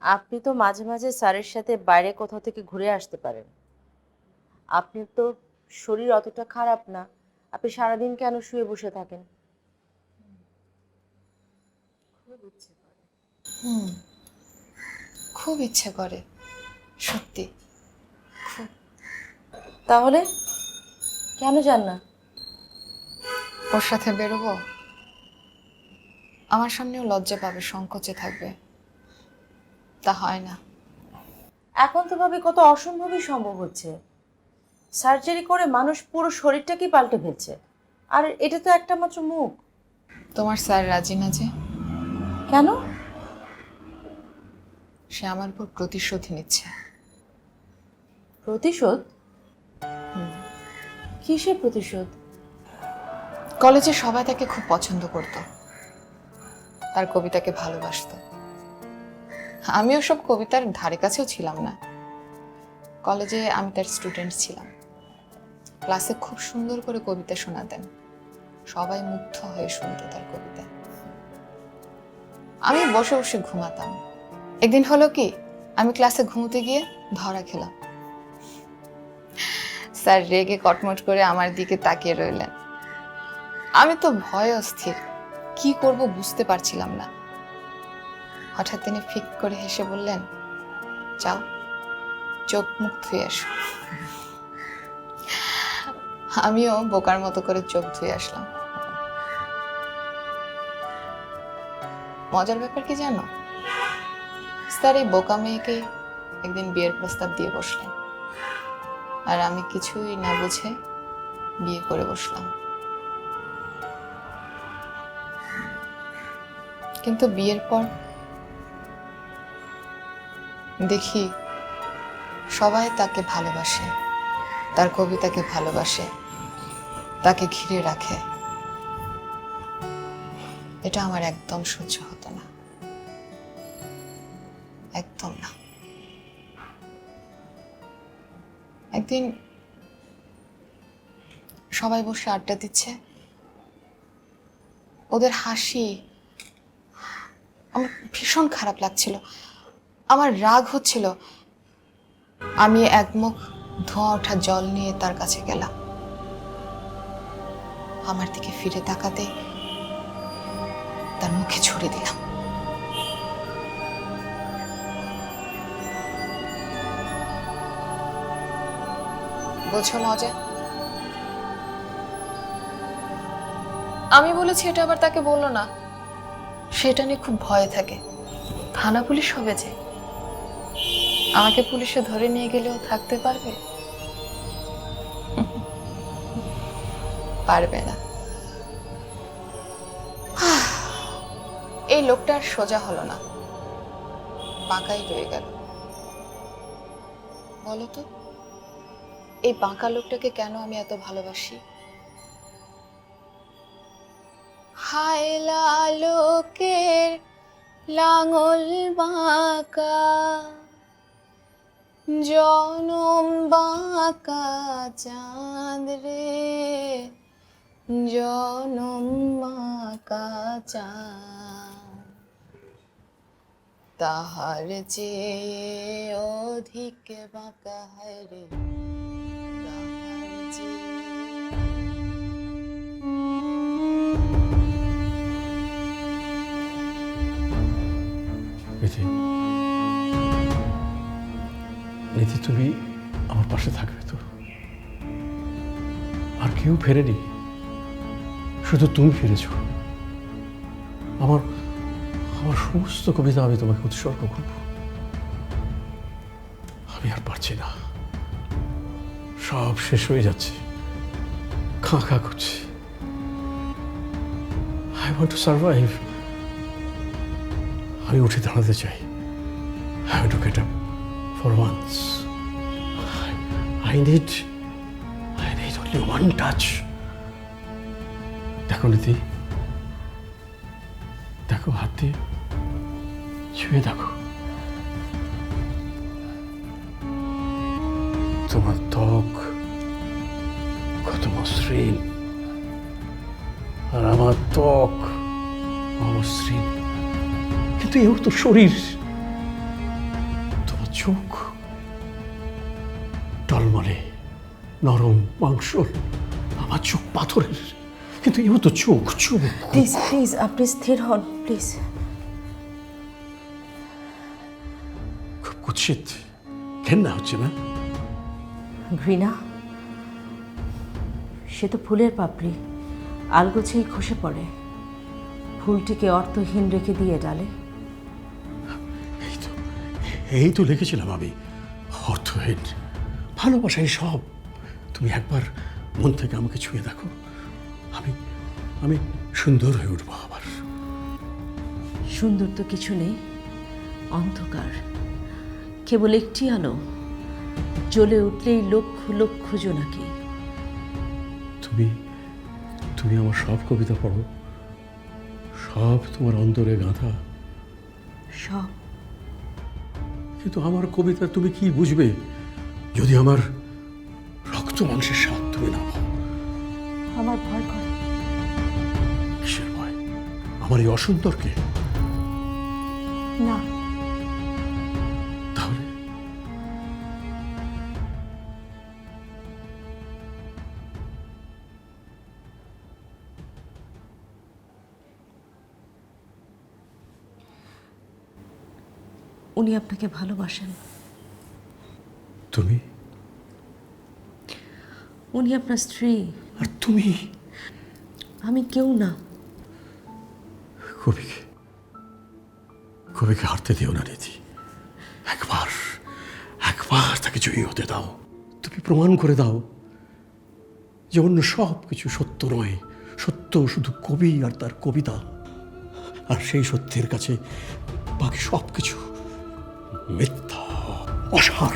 আপনি তো মাঝে মাঝে স্যারের সাথে বাইরে কোথাও থেকে ঘুরে আসতে পারেন। আপনি তো শরীর অতটা খারাপ না, আপনি সারাদিন কেন শুয়ে বসে থাকেন? খুব ইচ্ছে করে, সত্যি। তাহলে কেন যান না? ওর সাথে বেরোবো, আমার সামনেও লজ্জা পাবে, সংকোচে থাকবে, তা হয় না। এখন তো ভাবে কত অসম্ভবই সম্ভব হচ্ছে। সার্জারি করে মানুষ পুরো শরীরটাকেই পাল্টে ফেলছে, আর এটা তো একটা মাত্র মুখ। তোমার স্যার রাজি না যে? কেন? সে আমার উপর প্রতিশোধ নিচ্ছে। প্রতিশোধ? কিসের প্রতিশোধ? কলেজে সবাই তাকে খুব পছন্দ করত, তার কবিতাকে ভালোবাসতো। আমিও সব কবিতার ধারে কাছেও ছিলাম না। কলেজে আমি তার স্টুডেন্ট ছিলাম, ক্লাসে খুব সুন্দর করে কবিতা শোনাতেন, সবাই মুগ্ধ হয়ে শুনতো তার কবিতা। আমি বসে বসে ঘুমাতাম। একদিন হলো কি, আমি ক্লাসে ঘুমোতে গিয়ে ধরা খেলাম। স্যার রেগে কটমট করে আমার দিকে তাকিয়ে রইলেন। আমি তো ভয়ে অস্থির, কি করব বুঝতে পারছিলাম না। হঠাৎ তিনি ফিক করে হেসে বললেন, যাও চোখ মুখ ধুয়ে আসো। আমিও বোকার মতো করে চোখ ধুয়ে আসলাম। মজার ব্যাপার কি জানো, স্যার এই বোকা মেয়েকে একদিন বিয়ের প্রস্তাব দিয়ে বসলেন, আর আমি কিছুই না বুঝে বিয়ে করে বসলাম। কিন্তু বিয়ের পর দেখি সবাই তাকে ভালোবাসে, তার কবিতাকে ভালোবাসে, তাকে ঘিরে রাখে। এটা আমার একদম সহ্য হতো না, একদম না। একদিন সবাই বসে আড্ডা দিচ্ছে, ওদের হাসি আমার ভীষণ খারাপ লাগছিল, আমার রাগ হচ্ছিল। আমি এক মুখ ধোঁয়া ওঠা জল নিয়ে তার কাছে গেলাম। আমার দিকে ফিরে তাকাতে তার মুখে ছুড়ে দিলাম। বোঝো মজা? আমি বলেছি এটা আবার তাকে বললো না, সেটা নিয়ে খুব ভয়ে থাকে। থানা পুলিশ হবে যে, আমাকে পুলিশে ধরে নিয়ে গেলেও থাকতে পারবে? পারবে না। এই লোকটা আর সোজা হলো না, বাঁকাই রয়ে গেল। বলো তো, এই বাঁকা লোকটাকে কেন আমি এত ভালোবাসি? হায় লালকের লাঙল বাঁকা, জনম বাঁকা চাঁদ রে, জনম বাঁকা চাঁদ, তাহার চেয়ে অধিক বাঁকা হয় রে, তাহার চেয়ে। নীতি, নীতি, তুমি আমার পাশে থাকবে তো? আর কেউ ফেরেনি, শুধু তুমি ফিরেছ। আমার আমার সমস্ত কবিতা আমি তোমাকে উৎসর্গ করব। আমি আর পারছি না, সব শেষ হয়ে যাচ্ছে, খা খা করছে। I want to survive. আমি উঠে দাঁড়াতে চাই। I want to get up for once. I need only one touch. দেখো নীতি, দেখো হাত দিয়ে ছুঁয়ে দেখো। তোমার ত্বক কত মসৃণ, আর আমার ত্বক অমসৃণ। কিন্তু এও তো শরীর। তোমার চোখ টলমলে, নরম, মাংসল। আমার চোখ পাথরের, কিন্তু এও তো চোখ। চোখ। প্লিজ প্লিজ, আপনি স্থির হন প্লিজ। খুব কুৎসিত, ঘেন্না হচ্ছে না? ঘৃণা? সে তো ফুলের পাপড়ি, আলগোছেই খসে পড়ে। ফুলটিকে অর্থহীন রেখে দিয়ে ডালে। এই তো লিখেছিলাম আমি, অর্থহীন। ভালোবাসাই সব। তুমি একবার মন থেকে আমাকে ছুঁয়ে দেখো, আমি সুন্দর হয়ে উঠবো আবার। সুন্দর তো কিছু নেই, অন্ধকার। কেবল একটি আলো, জ্বলে উঠলেই লক্ষ লক্ষ জোনাকি। তুমি আমার সব কবিতা পড়ো, সব তোমার অন্তরে গাঁথা। সব। কিন্তু আমার কবিতা তুমি কি বুঝবে যদি আমার রক্ত মাংসের স্বাদ তুমি না পাও? আমার ভয় করে। কিসের ভয়? আমার এই অসুন্দরকে? না। তাহলে উনি আপনাকে ভালোবাসেন। তুমি? উনি আপনার স্ত্রী। আর তুমি? আমি কেউ না। কবিকে হারতে দিও না নীতি। একবার তাকে জয়ী হতে দাও। তুমি প্রমাণ করে দাও যে অন্য সব কিছু সত্য নয়, সত্য শুধু কবি আর তার কবিতা, আর সেই সত্যের কাছে বাকি সব কিছু মিথ্যা, অসার।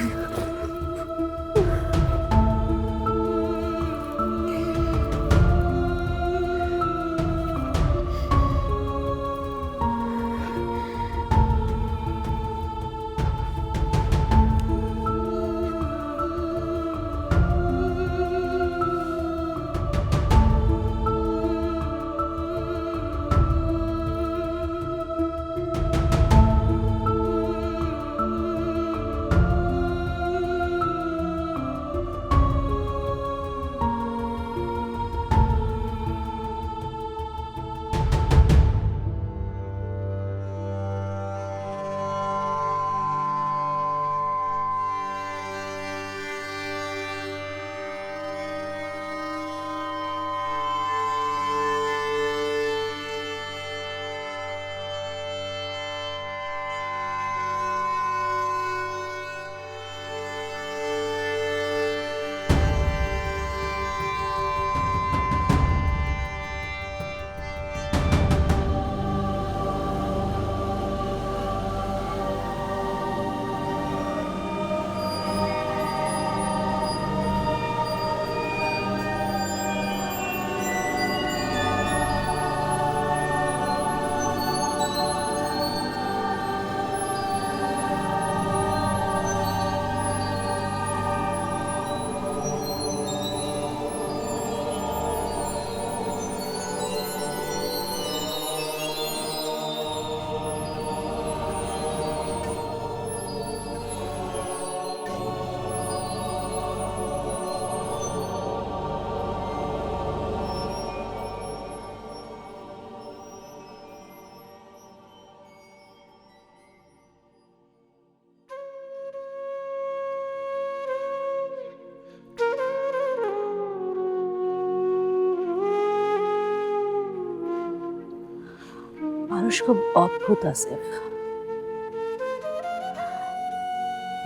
মানুষ খুব অদ্ভুত আসিফ।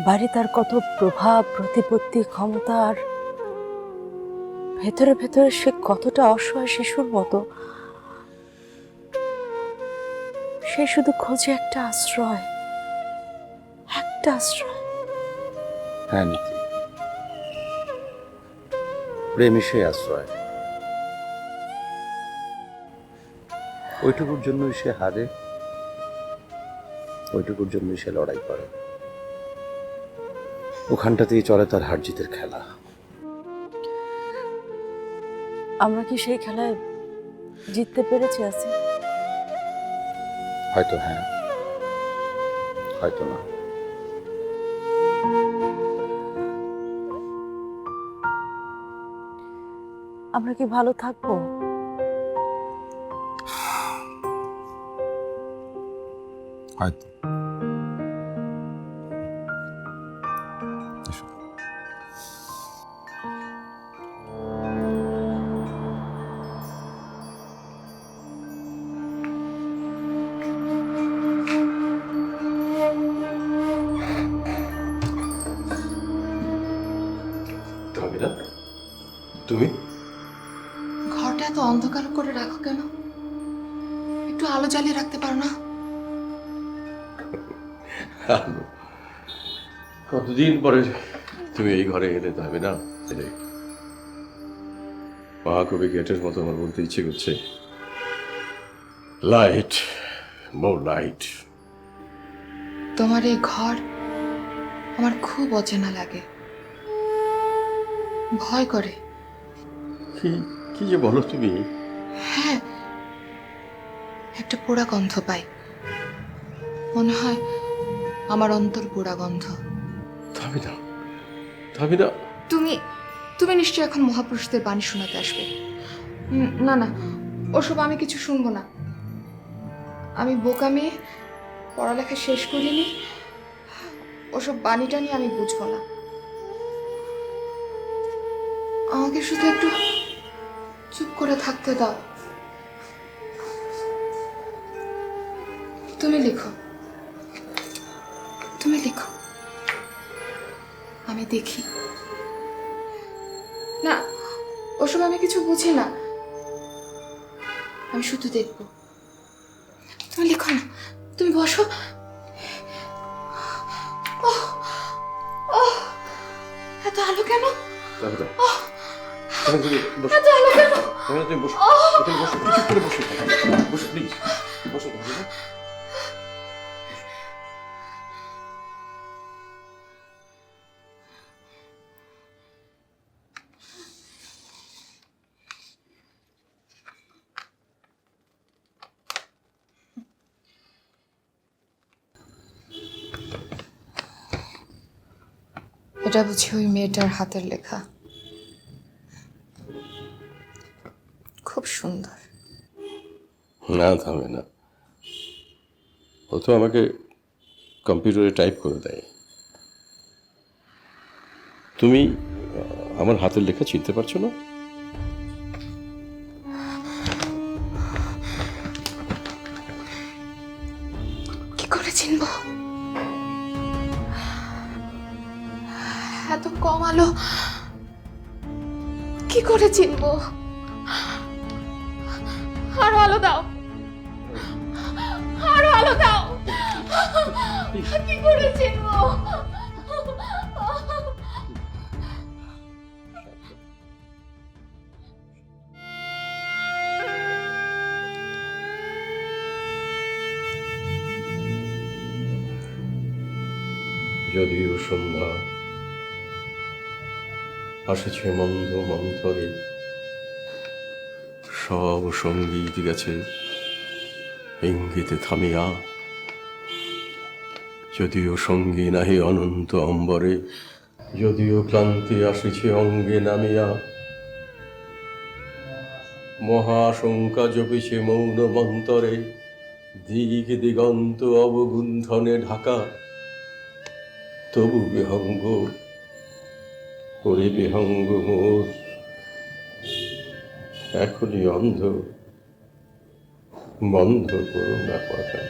বাড়ি তার কত প্রভাব, প্রতিপত্তি, ক্ষমতা, আর ভেতরে ভেতরে সে কতটা অসহায় শিশুর মতো। সে শুধু খোঁজে একটা আশ্রয়, একটা আশ্রয়। হ্যাঁ নীতি, প্রেমই সে আশ্রয়। ওইটুকুর জন্যই সে হারে, ওইটুকুর জন্যই সে লড়াই করে। ওখানটাতেই চলে তার হার জিতের খেলা। আমরা কি সেই খেলায় জিততে পেরেছি আসিফ? হয়তো হ্যাঁ, হয়তো না। আমরা কি ভালো থাকবো? হয়তো। তুমি ঘরটা এত অন্ধকার করে রাখো কেন? একটু আলো জ্বালিয়ে রাখতে পারো না? কতদিন পরে তুমি এই ঘরে এলে, তবে না এলে মহাকবি গেটের মতো আমার বলতে ইচ্ছে করছে, লাইট, মোর লাইট। তোমার এই ঘর আমার খুব অচেনা লাগে, ভয় করে। কি কি যে বলো তুমি! হ্যাঁ, একটা পোড়া গন্ধ পাই, মনে হয় আমার অন্তর পোড়া গন্ধ। থামি না, থামি না। তুমি তুমি নিশ্চয়ই এখন মহাপুরুষদের বাণী শোনাতে আসবে। না না, ওসব আমি কিছু শুনবো না। আমি বোকা মেয়ে, পড়ালেখা শেষ করিনি, ওসব বাণীটা নিয়ে আমি বুঝবো না। আমাকে শুধু একটু চুপ করে থাকতে দাও। তুমি লিখো, তুমি লিখো, আমি দেখি। না, ওসব আমি কিছু বুঝি না, আমি শুধু দেখবো। তুমি লিখো না, তুমি বসো। ওহ, ওহ, এত আলো কেন? এত আলো কেন? তুমি বসো, এখানে বসো, চুপ করে বসো, বসো প্লিজ, বসো। এটা বুঝি ওই মেয়েটার হাতের লেখা। খুব সুন্দর। না থামে না, ও তো আমাকে কম্পিউটারে টাইপ করে দেয়। তুমি আমার হাতের লেখা চিনতে পারছো না? কি করে চিনবো? এত কম আলো, কি করে চিনবো? আরো আলো দাও, আরো আলো দাও। কি করে চিনবো? যদিও সন্ধ্যা আসেছে মন্দ মন্থরে, সব সঙ্গীত গেছে ইঙ্গিতে থামিয়া। যদিও সঙ্গী নাহি অনন্ত অম্বরে, যদিও ক্লান্তি আসিছে অঙ্গে নামিয়া। মহাশঙ্কা জপিছে মৌন মন্তরে, দিক দিগন্ত অবগুণ্ঠনে ঢাকা। তবু বিহঙ্গ করে বিহঙ্গ মোর এখনই অন্ধ, বন্ধ করো না কথা।